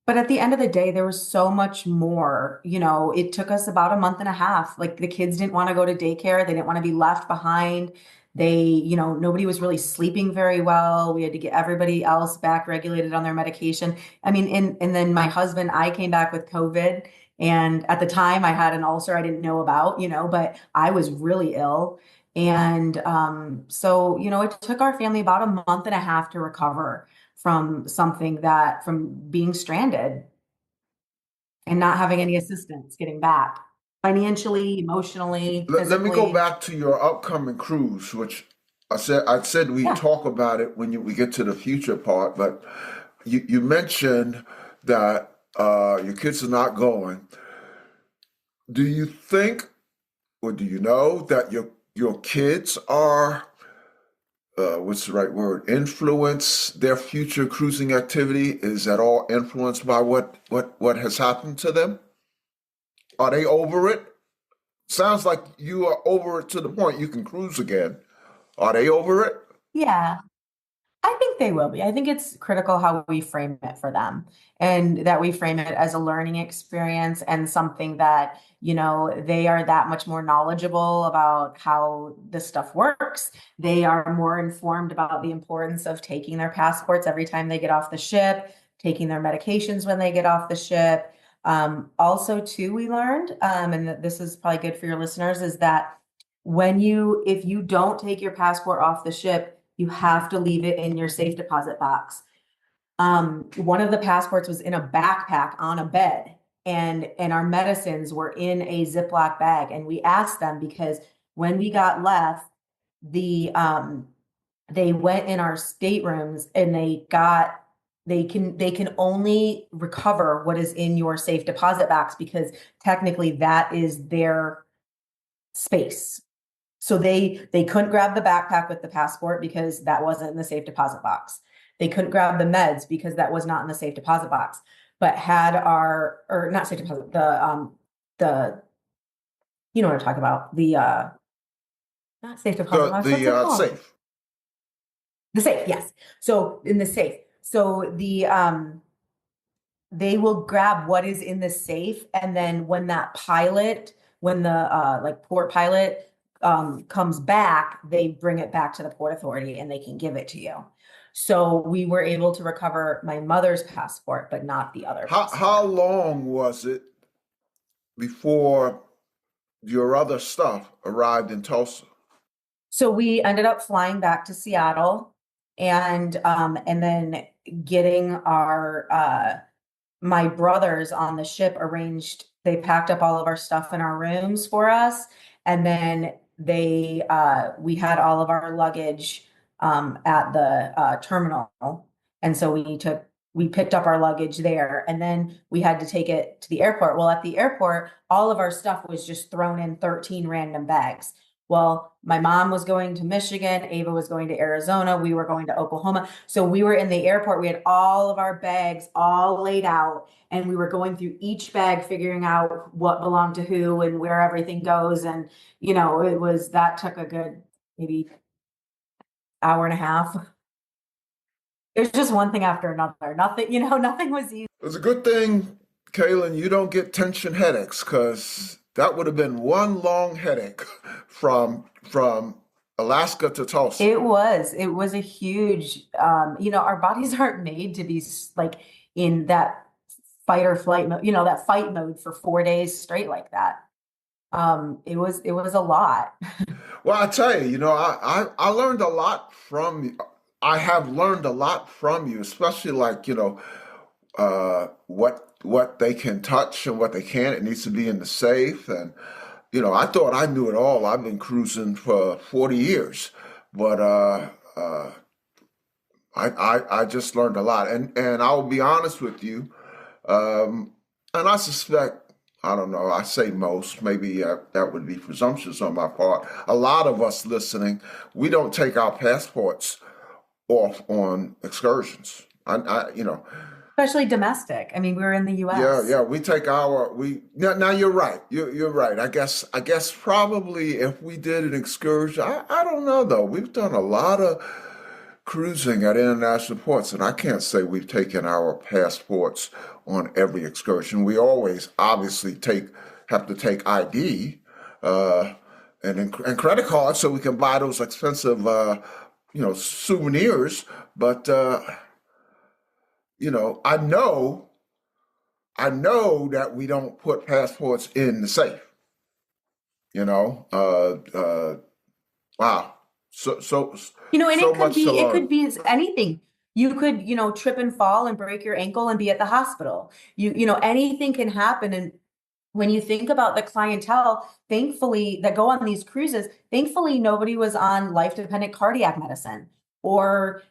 But at the end of the day, there was so much more. It took us about a month and a half. Like, the kids didn't want to go to daycare. They didn't want to be left behind. Nobody was really sleeping very well. We had to get everybody else back regulated on their medication. I mean, and then my husband, I came back with COVID. And at the time I had an ulcer I didn't know about, but I was really ill. And so, it took our family about a month and a half to recover from from being stranded and not having any assistance getting back financially, emotionally, Let me go physically. back to your upcoming cruise, which I said we Yeah. talk about it when we get to the future part, but you mentioned that your kids are not going. Do you think, or do you know that your kids are what's the right word? Influence their future cruising activity? Is at all influenced by what has happened to them? Are they over it? Sounds like you are over it to the point you can cruise again. Are they over it? Yeah. I think they will be. I think it's critical how we frame it for them, and that we frame it as a learning experience and something that, they are that much more knowledgeable about how this stuff works. They are more informed about the importance of taking their passports every time they get off the ship, taking their medications when they get off the ship. Also, too, we learned, and this is probably good for your listeners, is that if you don't take your passport off the ship, you have to leave it in your safe deposit box. One of the passports was in a backpack on a bed, and our medicines were in a Ziploc bag. And we asked them because when we got left, they went in our staterooms and they can only recover what is in your safe deposit box, because technically that is their space. So they couldn't grab the backpack with the passport because that wasn't in the safe deposit box. They couldn't grab the meds because that was not in the safe deposit box, but had or not safe deposit, the you know what I'm talking about, the not safe deposit box, what's it called? Safe. The safe, yes. So in the safe. So they will grab what is in the safe, and then when the like port pilot comes back, they bring it back to the Port Authority and they can give it to you. So we were able to recover my mother's passport, but not the other How passport. long was it before your other stuff arrived in Tulsa? So we ended up flying back to Seattle, and then getting our my brothers on the ship arranged, they packed up all of our stuff in our rooms for us. And then we had all of our luggage at the terminal. And so we picked up our luggage there, and then we had to take it to the airport. Well, at the airport, all of our stuff was just thrown in 13 random bags. Well, my mom was going to Michigan, Ava was going to Arizona, we were going to Oklahoma. So we were in the airport, we had all of our bags all laid out, and we were going through each bag, figuring out what belonged to who and where everything goes. And, that took a good maybe hour and a half. It was just one thing after another. Nothing, nothing was easy. It's a good thing, Cailyn, you don't get tension headaches, because that would have been one long headache from Alaska to Tulsa. It was a huge, our bodies aren't made to be like in that fight or flight mode, that fight mode for 4 days straight like that. It was a lot. Well, I tell you, I learned a lot from you. I have learned a lot from you, especially like, what they can touch and what they can't. It needs to be in the safe. And, I thought I knew it all. I've been cruising for 40 years, but I just learned a lot. And I'll be honest with you, and I suspect, I don't know, I say most, maybe that would be presumptuous on my part. A lot of us listening, we don't take our passports off on excursions. Especially domestic. I mean, we're in the US. Yeah, we take now you're right. You're right. I guess probably if we did an excursion, I don't know though. We've done a lot of cruising at international ports, and I can't say we've taken our passports on every excursion. We always obviously have to take ID and credit cards so we can buy those expensive souvenirs. But I know that we don't put passports in the safe. Wow. So And so much to it learn. could be anything. You could, trip and fall and break your ankle and be at the hospital. Anything can happen. And when you think about the clientele, thankfully, that go on these cruises, thankfully, nobody was on life-dependent cardiac medicine or,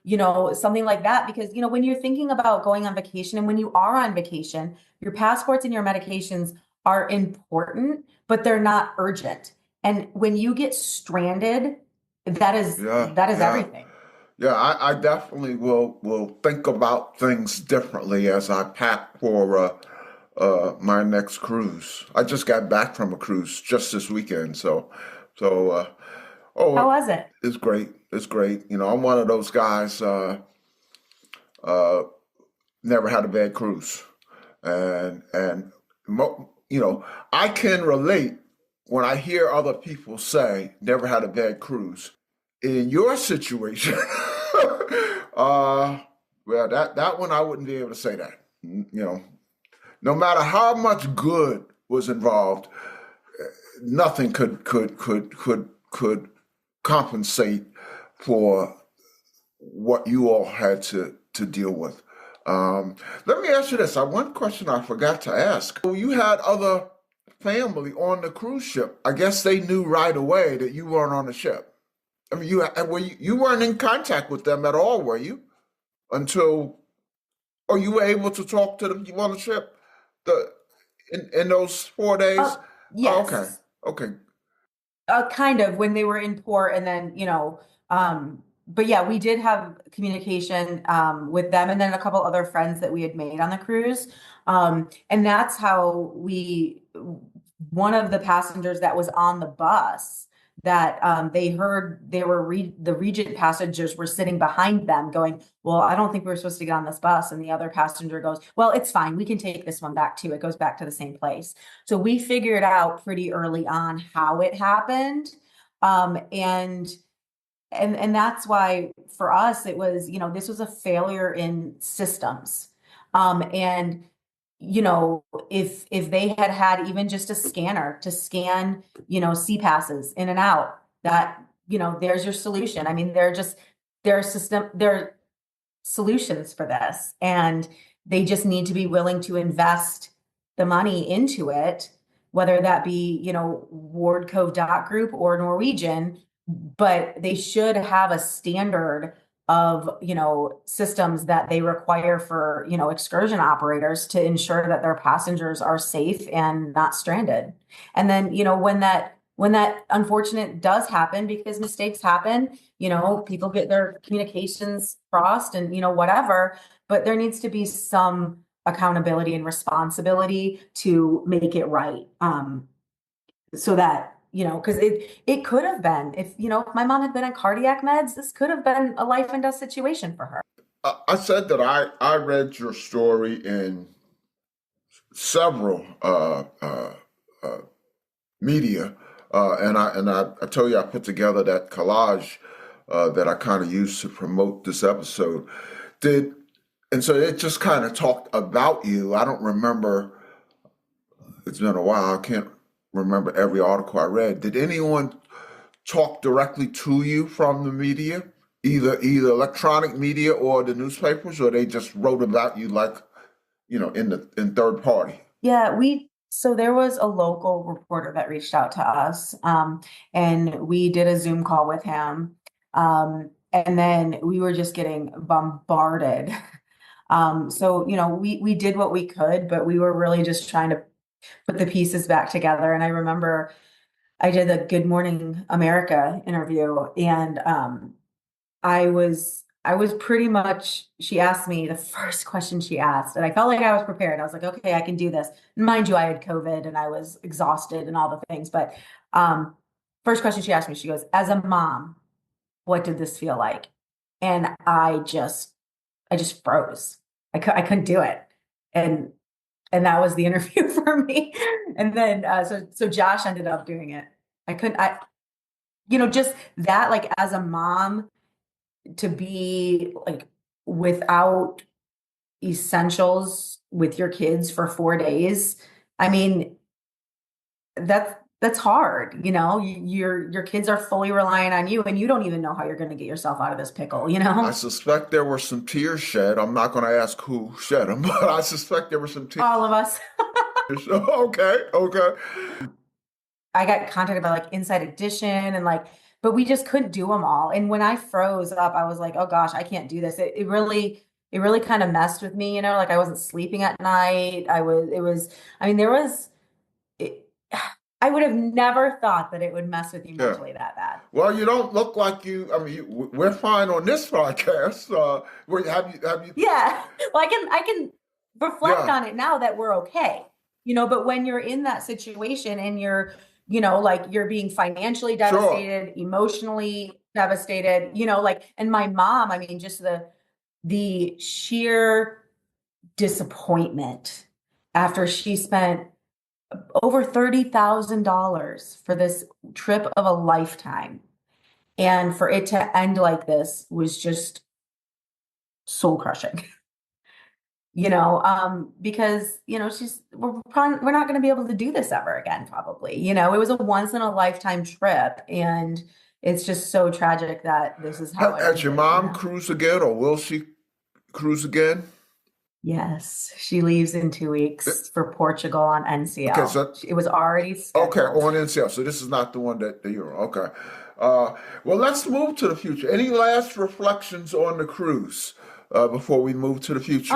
something like that. Because, when you're thinking about going on vacation and when you are on vacation, your passports and your medications are important, but they're not urgent. And when you get stranded, that is Yeah, everything. yeah. I definitely will think about things differently as I pack for my next cruise. I just got back from a cruise just this weekend, so How oh, was it? it's great. It's great. I'm one of those guys. Never had a bad cruise, and I can relate when I hear other people say never had a bad cruise. In your situation, well, that one I wouldn't be able to say that. No matter how much good was involved, nothing could compensate for what you all had to deal with. Let me ask you this. One question I forgot to ask. You had other family on the cruise ship. I guess they knew right away that you weren't on the ship. I mean, you weren't in contact with them at all, were you? Or you were able to talk to them on the ship in those 4 days? Oh, okay, Yes. okay. Kind of when they were in port, and then but yeah, we did have communication with them, and then a couple other friends that we had made on the cruise, and that's how one of the passengers that was on the bus that they heard the Regent passengers were sitting behind them going, well, I don't think we were supposed to get on this bus. And the other passenger goes, well, it's fine. We can take this one back too. It goes back to the same place. So we figured out pretty early on how it happened. And that's why for us, it was, this was a failure in systems. And if they had even just a scanner to scan, C passes in and out, that, there's your solution. I mean, there are solutions for this, and they just need to be willing to invest the money into it, whether that be, Ward Cove Dock Group or Norwegian. but they should have a standard of, systems that they require for, excursion operators to ensure that their passengers are safe and not stranded. And then, when that unfortunate does happen, because mistakes happen, people get their communications crossed and, whatever, but there needs to be some accountability and responsibility to make it right. So that, because it could have been, if my mom had been on cardiac meds, this could have been a life and death situation for her. I said that I read your story in several media, and I told you I put together that collage that I kind of used to promote this episode. And so it just kind of talked about you. I don't remember. It's been a while. I can't remember every article I read. Did anyone talk directly to you from the media, either electronic media or the newspapers, or they just wrote about you like, in third party? Yeah, so there was a local reporter that reached out to us, and we did a Zoom call with him. And then we were just getting bombarded. So, we did what we could, but we were really just trying to put the pieces back together. And I remember I did the Good Morning America interview, and I was pretty much, she asked me the first question she asked, and I felt like I was prepared. I was like, okay, I can do this. Mind you, I had COVID and I was exhausted and all the things. But first question she asked me, she goes, as a mom, what did this feel like? And I just froze. I couldn't do it. And that was the interview for me. And then, so Josh ended up doing it. Just that, like, as a mom, to be like without essentials with your kids for 4 days. I mean, that's hard. Your kids are fully relying on you, and you don't even know how you're going to get yourself out of this pickle. I suspect there were some tears shed. I'm not going to ask who shed them, but I suspect there were some tears. All of us. Okay. I got contacted by like Inside Edition and but we just couldn't do them all. And when I froze up, I was like, oh gosh, I can't do this. It really kind of messed with me, like I wasn't sleeping at night. I would have never thought that it would mess with you mentally that bad. Well, you don't look like you. I mean, we're fine on this podcast. Have you? Yeah. Well, I can reflect on it now that we're okay. But when you're in that situation and you're, you're being financially devastated, emotionally devastated, and my mom, I mean, just the sheer disappointment after she spent over $30,000 for this trip of a lifetime, and for it to end like this was just soul crushing. Because we're not going to be able to do this ever again, probably. It was a once in a lifetime trip, and it's just so tragic that this is how. Has your mom cruised again, or will she cruise again? Yes, she leaves in 2 weeks for Portugal on NCL. Okay, so it was already scheduled. Okay, on NCL. So this is not the one that you're on. Okay. Well, let's move to the future. Any last reflections on the cruise before we move to the future?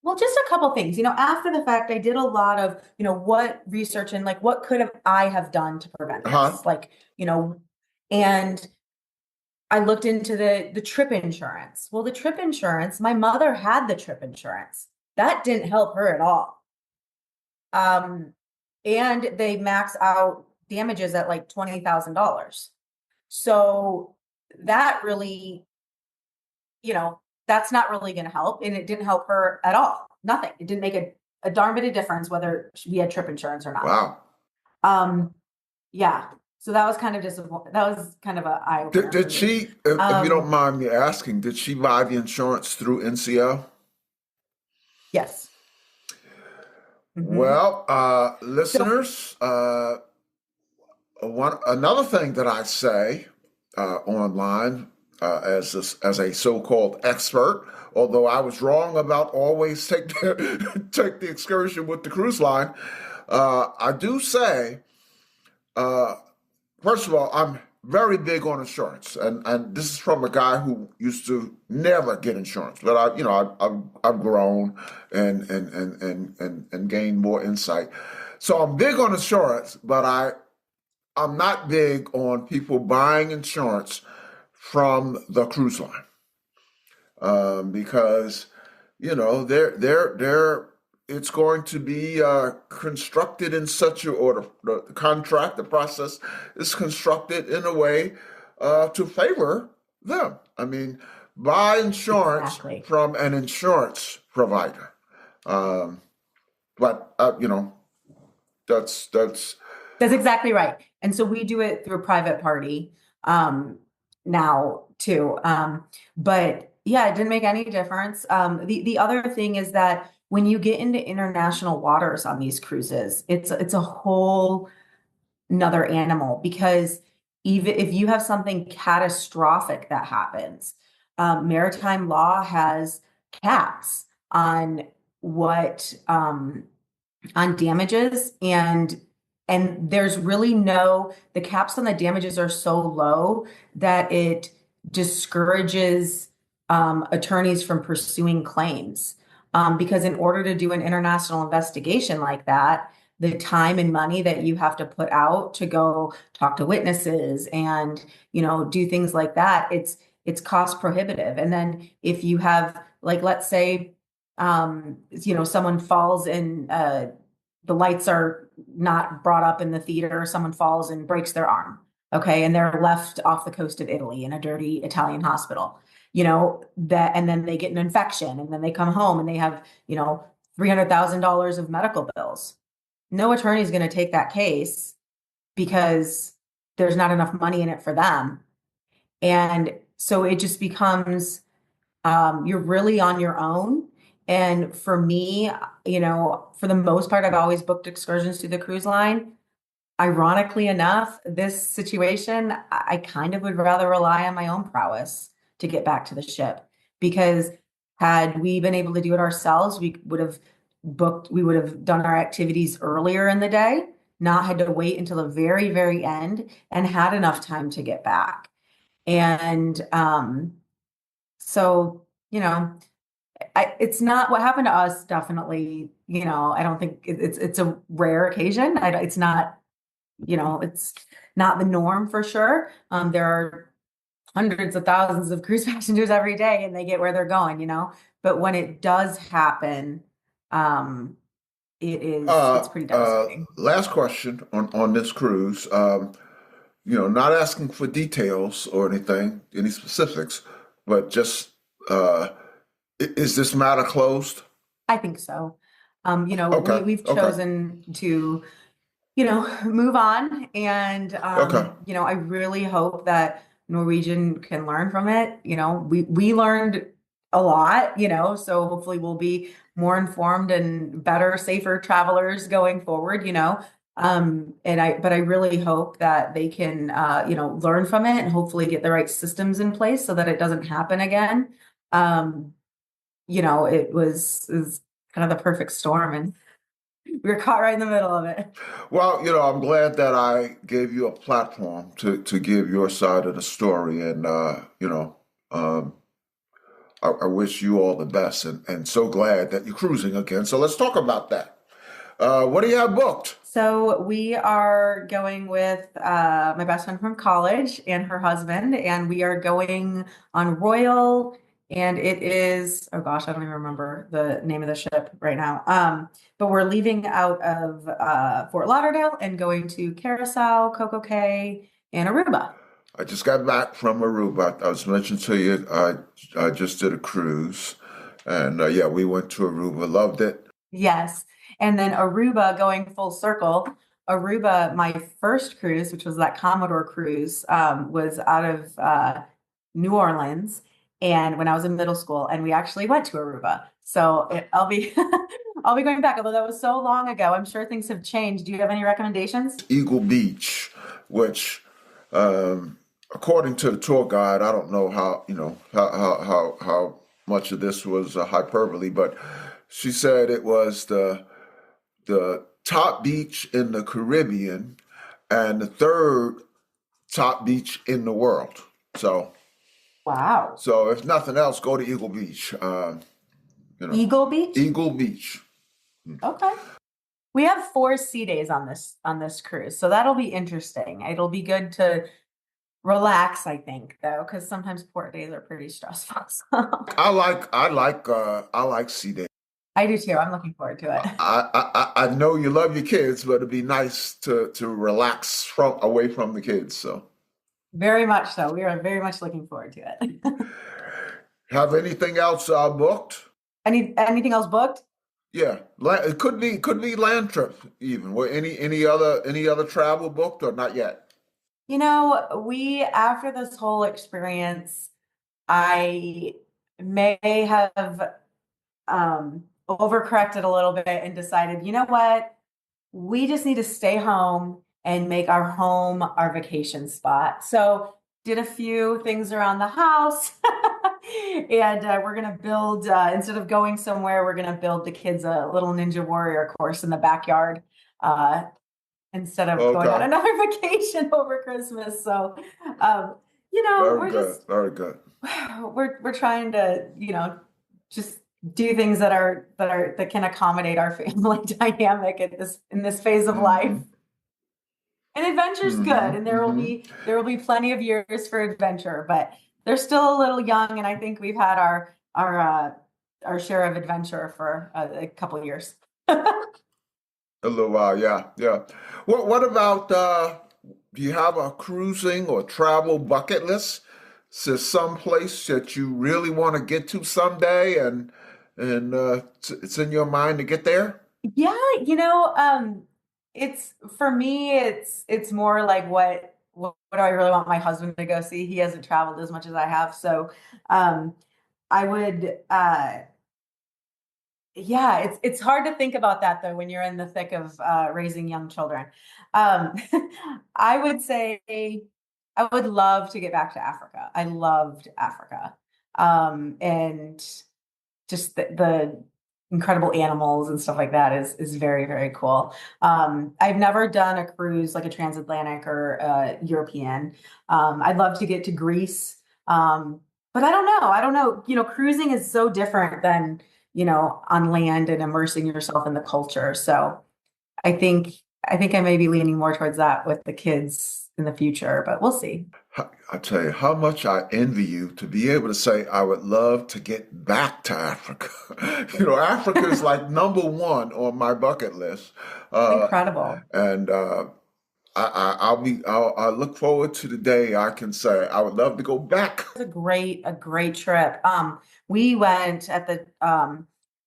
Well, just a couple things. After the fact, I did a lot of, what research and what could I have done to prevent this? And I looked into the trip insurance. Well, the trip insurance, my mother had the trip insurance. That didn't help her at all. And they max out damages at like $20,000. So that really, that's not really going to help. And it didn't help her at all. Nothing. It didn't make a darn bit of difference whether we had trip insurance or not. Wow. Yeah. So that was kind of disappointing. That was kind of an eye-opener. Did she, if you don't mind me asking, did she buy the insurance through NCL? Yes. Mm-hmm. Well, listeners, another thing that I say online as a so-called expert, although I was wrong about always take the excursion with the cruise line, I do say, first of all, I'm very big on insurance, and this is from a guy who used to never get insurance. But I've grown and gained more insight. So I'm big on insurance, but I'm not big on people buying insurance from the cruise line, because they're it's going to be constructed in such a order. The contract, the process is constructed in a way to favor them. I mean, buy insurance Exactly. from an insurance provider. Um, but that's That's exactly right. And so we do it through a private party now too. But yeah, it didn't make any difference. The other thing is that when you get into international waters on these cruises, it's a whole another animal, because even if you have something catastrophic that happens, maritime law has caps on what on damages, and there's really the caps on the damages are so low that it discourages attorneys from pursuing claims, because in order to do an international investigation like that, the time and money that you have to put out to go talk to witnesses and do things like that, it's cost prohibitive. And then if you have, like, let's say someone falls in the lights are not brought up in the theater, someone falls and breaks their arm, okay, and they're left off the coast of Italy in a dirty Italian hospital, and then they get an infection, and then they come home and they have $300,000 of medical bills. No attorney is going to take that case because there's not enough money in it for them. And so it just becomes you're really on your own. And for me, for the most part, I've always booked excursions to the cruise line. Ironically enough, this situation, I kind of would rather rely on my own prowess to get back to the ship, because had we been able to do it ourselves, we would have done our activities earlier in the day, not had to wait until the very, very end, and had enough time to get back. And so, it's not what happened to us. Definitely, I don't think it's a rare occasion. It's not, it's not the norm for sure. There are hundreds of thousands of cruise passengers every day, and they get where they're going. But when it does happen, it's pretty devastating. last question on this cruise. Not asking for details or anything, any specifics, but just is this matter closed? I think so. Okay. We've Okay. chosen to, move on. And, Okay. I really hope that Norwegian can learn from it. We learned a lot, so hopefully we'll be more informed and better, safer travelers going forward, but I really hope that they can, learn from it and hopefully get the right systems in place so that it doesn't happen again. It was kind of the perfect storm, and we were caught right in the middle of it. Well, I'm glad that I gave you a platform to give your side of the story, and I wish you all the best, and so glad that you're cruising again. So let's talk about that. What do you have booked? So we are going with my best friend from college and her husband, and we are going on Royal, and it is, oh gosh, I don't even remember the name of the ship right now. But we're leaving out of Fort Lauderdale and going to Curacao, Coco Cay, and Aruba. I just got back from Aruba. I was mentioning to you, I just did a cruise, and yeah, we went to Aruba, loved it. Yes. And then Aruba, going full circle, Aruba, my first cruise, which was that Commodore cruise, was out of New Orleans, and when I was in middle school, and we actually went to Aruba. So I'll be I'll be going back, although that was so long ago. I'm sure things have changed. Do you have any recommendations? Eagle Beach, which, according to the tour guide, I don't know how much of this was hyperbole, but she said it was the top beach in the Caribbean and the third top beach in the world. So, Wow. so if nothing else, go to Eagle Beach. You know, Eagle Beach? Eagle Beach. Okay. We have 4 sea days on this cruise, so that'll be interesting. It'll be good to relax, I think, though, because sometimes port days are pretty stressful. So I like sea days. I do too. I'm looking forward to it. I know you love your kids, but it'd be nice to relax from away from the kids. So, Very much so. We are very much looking forward to it. have anything else booked? Anything else booked? Yeah, it could be land trip even. Were any other travel booked or not yet? You know, we after this whole experience, I may have overcorrected a little bit and decided, you know what? We just need to stay home and make our home our vacation spot. So did a few things around the house and we're going to build, instead of going somewhere, we're going to build the kids a little Ninja Warrior course in the backyard. Instead of going on Okay, another vacation over Christmas. So, very we're good, just very good. we're trying to, just do things that can accommodate our family dynamic at this in this phase of life. Hmm. And adventure's good, Hmm. and Hmm. there will be plenty of years for adventure, but they're still a little young, and I think we've had our share of adventure for a couple of years. A little while, yeah, yeah. What about do you have a cruising or travel bucket list? Is there some place that you really want to get to someday and it's in your mind to get there? Yeah, it's for me, it's more like what do I really want my husband to go see? He hasn't traveled as much as I have, so um, I would, yeah, it's hard to think about that though when you're in the thick of raising young children. Um, I would say I would love to get back to Africa. I loved Africa, and just the incredible animals and stuff like that is very, very cool. I've never done a cruise like a transatlantic or European. I'd love to get to Greece. But I don't know. I don't know. Cruising is so different than, on land and immersing yourself in the culture. So I think I think I may be leaning more towards that with the kids in the future, but we'll see. I tell you how much I envy you to be able to say, I would love to get back to Africa. Africa is like number one on my bucket list. It's Uh, incredible. and I'll look forward to the day I can say, I would love to go back. It was a great trip. We went at the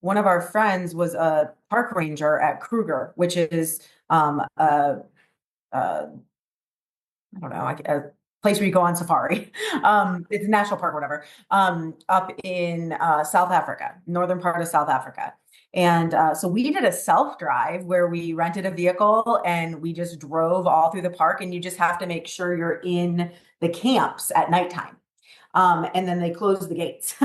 one of our friends was a park ranger at Kruger, which is a I don't know, like a place where you go on safari. It's a national park, whatever, up in South Africa, northern part of South Africa. And so we did a self drive where we rented a vehicle and we just drove all through the park. And you just have to make sure you're in the camps at nighttime. And then they close the gates.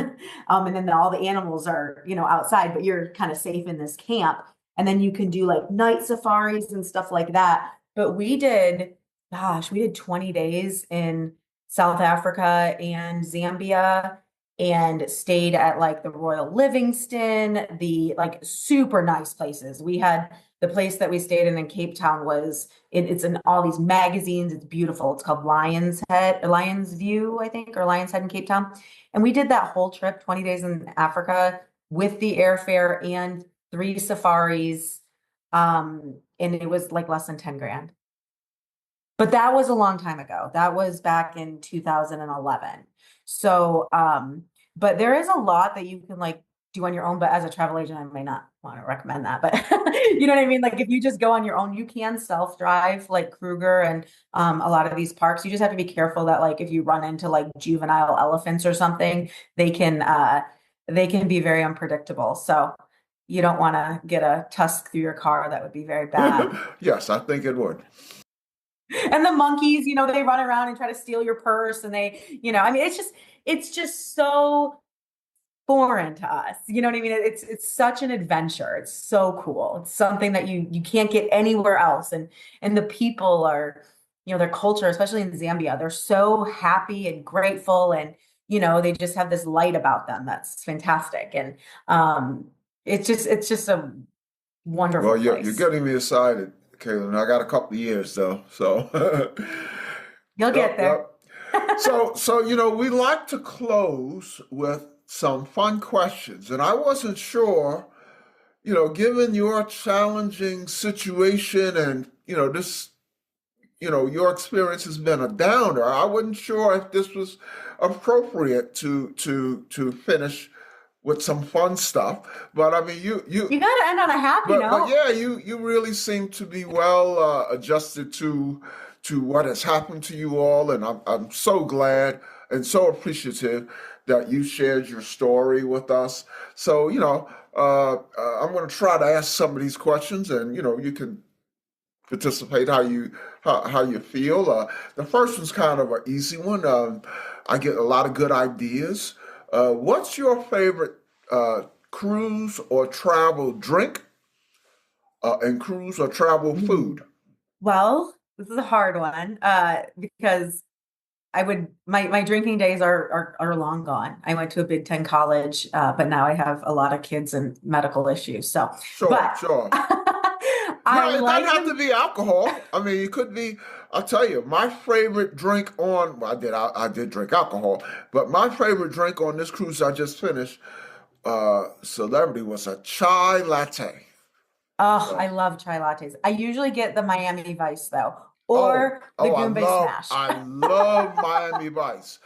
And then all the animals are, outside, but you're kind of safe in this camp. And then you can do like night safaris and stuff like that. But we did 20 days in South Africa and Zambia and stayed at like the Royal Livingston, the like super nice places. We had the place that we stayed in Cape Town it's in all these magazines. It's beautiful. It's called Lion's View, I think, or Lion's Head in Cape Town. And we did that whole trip, 20 days in Africa with the airfare and 3 safaris. And it was like less than 10 grand. But that was a long time ago. That was back in 2011. So, but there is a lot that you can like do on your own, but as a travel agent, I may not want to recommend that, but you know what I mean? Like if you just go on your own, you can self-drive like Kruger and a lot of these parks. You just have to be careful that like if you run into like juvenile elephants or something, they can be very unpredictable. So you don't want to get a tusk through your car. That would be very bad. Yes, I think it would. And the monkeys, they run around and try to steal your purse and I mean, it's just so foreign to us. You know what I mean? It's such an adventure. It's so cool. It's something that you can't get anywhere else. And the people are, their culture, especially in Zambia, they're so happy and grateful, and they just have this light about them that's fantastic. And it's just a wonderful Well, you're place. getting me excited, Cailyn. I got a couple of years though, so You'll get yep, there. yep. So we like to close with some fun questions, and I wasn't sure, given your challenging situation and this, your experience has been a downer. I wasn't sure if this was appropriate to finish with some fun stuff. But I mean, You got to end on a happy but note. yeah, you really seem to be well adjusted to what has happened to you all, and I'm so glad and so appreciative that you shared your story with us. So I'm going to try to ask some of these questions, and you can participate how you feel. The first one's kind of an easy one. I get a lot of good ideas. What's your favorite cruise or travel drink? And cruise or travel food? Well, this is a hard one because my drinking days are long gone. I went to a Big Ten college, but now I have a lot of kids and medical issues. So, Sure, but sure. I No, it doesn't like have to them. be alcohol. I mean, it could be. I'll tell you, my favorite drink on. Well, I did drink alcohol, but my favorite drink on this cruise I just finished, celebrity, was a chai latte. Oh, I So, love chai lattes. I usually get the Miami Vice though, oh, or the oh, Goombay Smash. I love Miami Vice,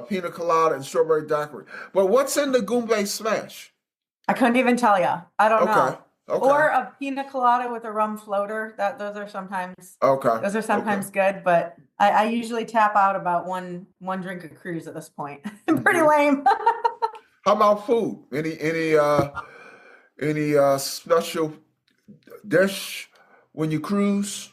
pina colada and strawberry daiquiri. But what's in the Goombay Smash? I couldn't even tell you. I don't Okay, know. okay, Or a pina colada with a rum floater. okay, Those are okay. sometimes good, but I usually tap out about one drink a cruise at this point. Pretty Hmm. lame. How about food? Any special dish when you cruise?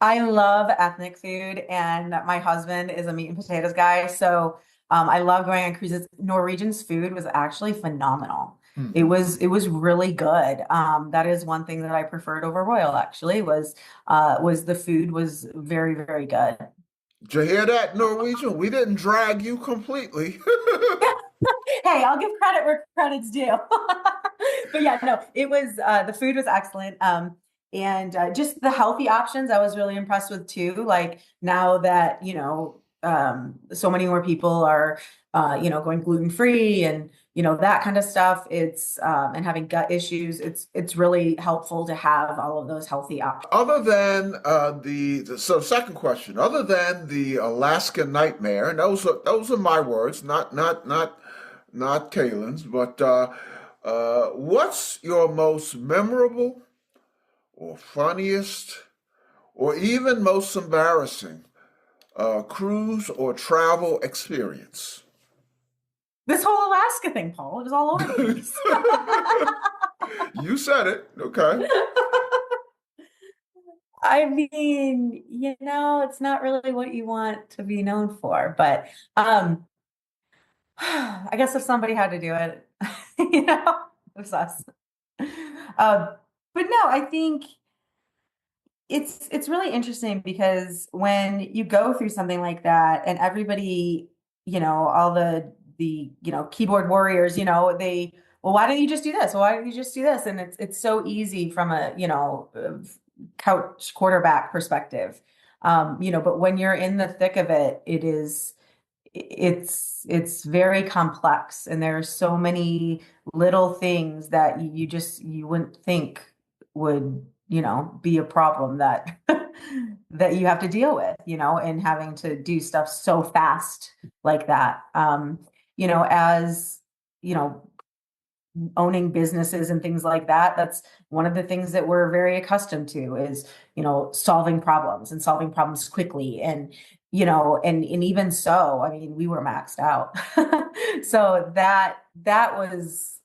I love ethnic food, and my husband is a meat and potatoes guy. So I love going on cruises. Norwegian's food was actually phenomenal. It Hmm. was it was really good. That is one thing that I preferred over Royal actually was the food was very, very good. Did you hear that, Norwegian? We didn't drag you completely. Hey, I'll give credit where credit's due. But yeah, no, it was the food was excellent. And just the healthy options I was really impressed with too. Like now that, so many more people are going gluten free and that kind of stuff. It's and having gut issues, it's really helpful to have all of those healthy options. Other than so second question, other than the Alaska nightmare, and those are my words, not Cailyn's, but what's your most memorable or funniest or even most embarrassing cruise or travel experience? This whole Alaska thing, Paul, it was all over the place. You said it. Okay. I mean, it's not really what you want to be known for, but I guess if somebody had to do it, it was us. But no, I think it's really interesting because when you go through something like that and everybody, all the keyboard warriors, well, why don't you just do this? Well, why don't you just do this? And it's so easy from a, couch quarterback perspective. But when you're in the thick of it, it's very complex and there are so many little things that you wouldn't think would be a problem that that you have to deal with and having to do stuff so fast like that as you know owning businesses and things like that, that's one of the things that we're very accustomed to is solving problems and solving problems quickly. And and even so, I mean, we were maxed out. So that was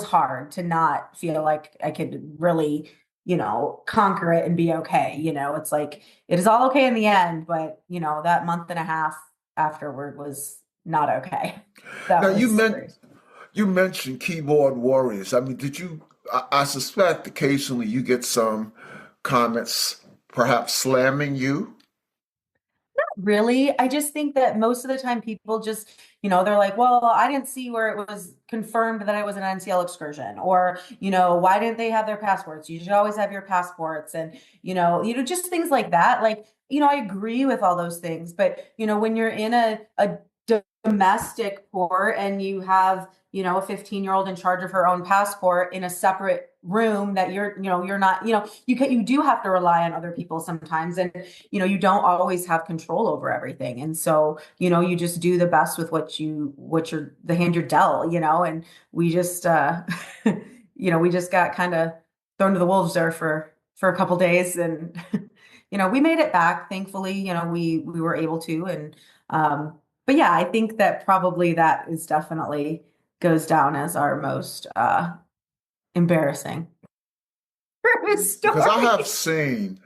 hard to not feel like I could really conquer it and be okay. It's like it is all okay in the end, but that month and a half afterward was not okay. Now That was crazy. you mentioned keyboard warriors. I mean, did you? I suspect occasionally you get some comments, perhaps slamming you. really. I just think that most of the time people just, they're like, well, I didn't see where it was confirmed that it was an NCL excursion, or, why didn't they have their passports? You should always have your passports, and, just things like that. Like, I agree with all those things, but, when you're in a domestic port and you have, a 15-year-old in charge of her own passport in a separate room that you're not, you do have to rely on other people sometimes. And, you don't always have control over everything. And so, you just do the best with the hand you're dealt, and we just, we just got kind of thrown to the wolves there for a couple days. And, we made it back, thankfully, we were able to. And, but yeah, I think that probably that is definitely goes down as our most embarrassing story. Because I have seen,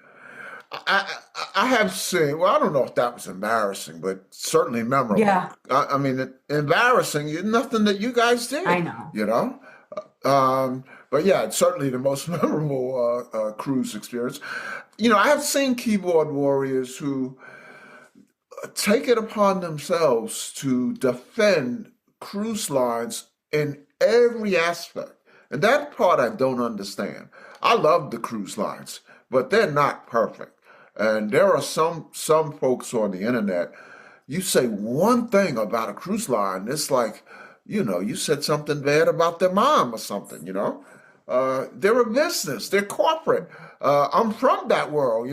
well, I don't know if that was embarrassing, but certainly memorable. Yeah. I mean, embarrassing, nothing that you guys did. I know. But yeah, it's certainly the most memorable cruise experience. I have seen keyboard warriors who take it upon themselves to defend cruise lines in every aspect. And that part I don't understand. I love the cruise lines, but they're not perfect. And there are some folks on the internet, you say one thing about a cruise line, it's like, you said something bad about their mom or something, They're a business, they're corporate. I'm from that world,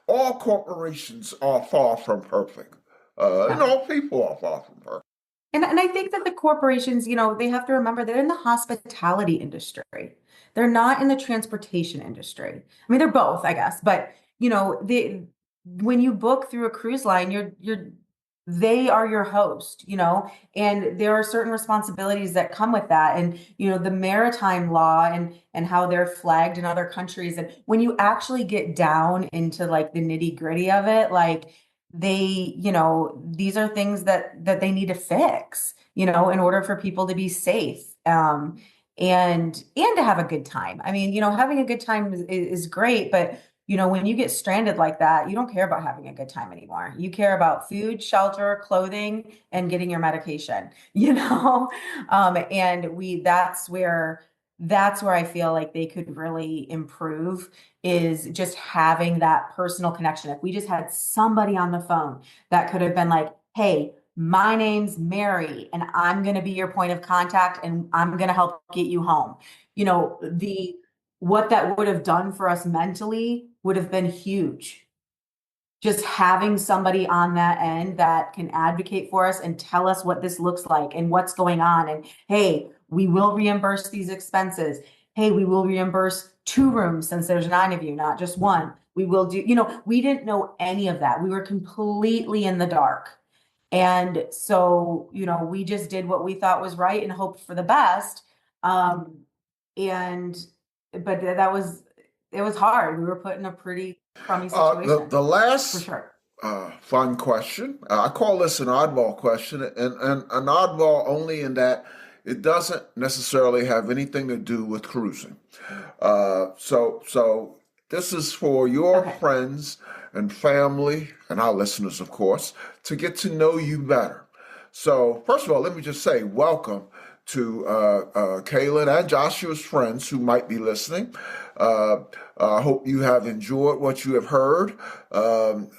all corporations are far from perfect. And all people are far from perfect. And I think that the corporations, they have to remember they're in the hospitality industry. They're not in the transportation industry. I mean, they're both, I guess. But, when you book through a cruise line, they are your host, and there are certain responsibilities that come with that. And, the maritime law and how they're flagged in other countries. And when you actually get down into like the nitty-gritty of it, like these are things that they need to fix, in order for people to be safe, and to have a good time. I mean, having a good time is great, but when you get stranded like that, you don't care about having a good time anymore. You care about food, shelter, clothing, and getting your medication, and that's where I feel like they could really improve, is just having that personal connection. If we just had somebody on the phone that could have been like, hey, my name's Mary, and I'm going to be your point of contact, and I'm going to help get you home. What that would have done for us mentally would have been huge. Just having somebody on that end that can advocate for us and tell us what this looks like and what's going on. And hey, we will reimburse these expenses. Hey, we will reimburse 2 rooms since there's 9 of you, not just 1. We will do, we didn't know any of that. We were completely in the dark. And so, we just did what we thought was right and hoped for the best. But it was hard. We were put in a pretty crummy situation. The last for sure. Fun question, I call this an oddball question, and an oddball only in that it doesn't necessarily have anything to do with cruising. So this is for your friends and family and our listeners, of course, to get to know you better. So first of all, let me just say welcome to Cailyn and Joshua's friends who might be listening. I hope you have enjoyed what you have heard, and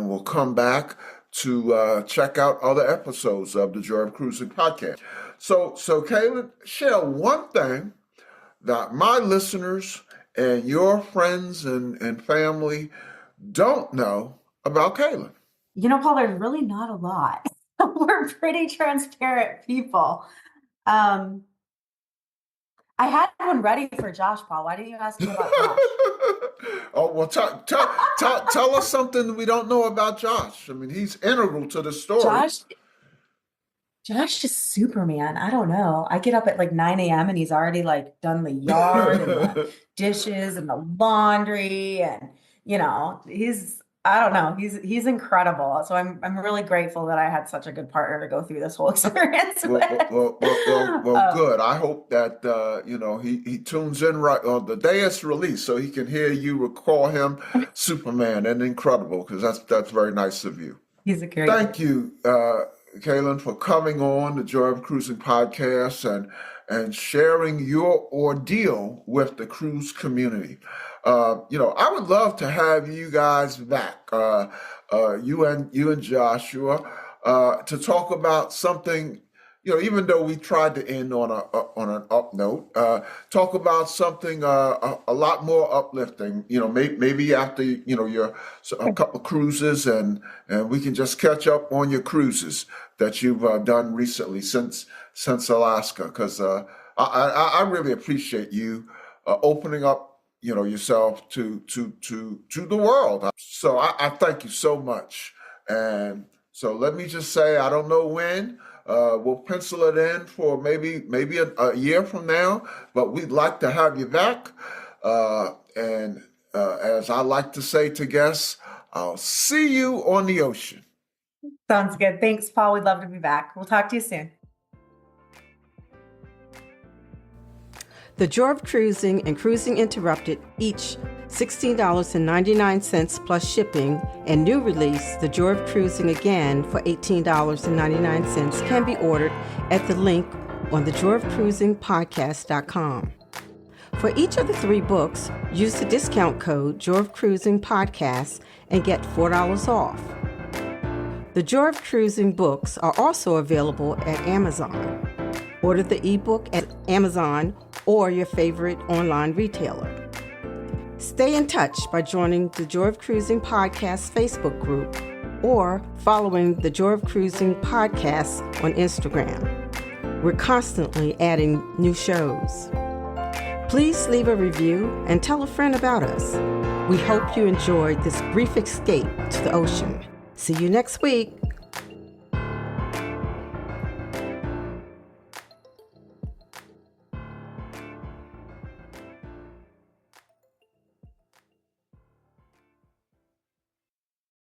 we'll come back to check out other episodes of the Joy of Cruising podcast. So Cailyn, share one thing that my listeners and your friends and family don't know about Cailyn. Paul, there's really not a lot. We're pretty transparent people. I had one ready for Josh, Paul. Why didn't you ask me about Josh? Oh, well, tell us something we don't know about Josh. I mean, he's integral to the story. Josh is Superman. I don't know. I get up at like 9 a.m. and he's already like done the yard and the dishes and the laundry. And, I don't know. He's incredible. So I'm really grateful that I had such a good partner to go through this whole experience with. Good. I hope that he tunes in right on the day it's released, so he can hear you call him Superman and incredible, because that's very nice of you. He's a great. Thank you, Cailyn, for coming on the Joy of Cruising podcast and sharing your ordeal with the cruise community. I would love to have you guys back, you and Joshua, to talk about something. Even though we tried to end on an up note, talk about something a lot more uplifting. Maybe after a couple of cruises, and we can just catch up on your cruises that you've done recently since Alaska. Because I really appreciate you opening up yourself to the world. So I thank you so much. And so let me just say, I don't know when. We'll pencil it in for maybe a year from now, but we'd like to have you back. And as I like to say to guests, I'll see you on the ocean. Sounds good. Thanks, Paul. We'd love to be back. We'll talk to you soon. The Joy of Cruising and Cruising Interrupted, each $16.99 plus shipping, and new release, The Joy of Cruising Again for $18.99, can be ordered at the link on thejoyofcruisingpodcast.com. For each of the 3 books, use the discount code Joy of Cruising Podcast and get $4 off. The Joy of Cruising books are also available at Amazon. Order the ebook at Amazon or your favorite online retailer. Stay in touch by joining the Joy of Cruising Podcast Facebook group or following the Joy of Cruising Podcast on Instagram. We're constantly adding new shows. Please leave a review and tell a friend about us. We hope you enjoyed this brief escape to the ocean. See you next week.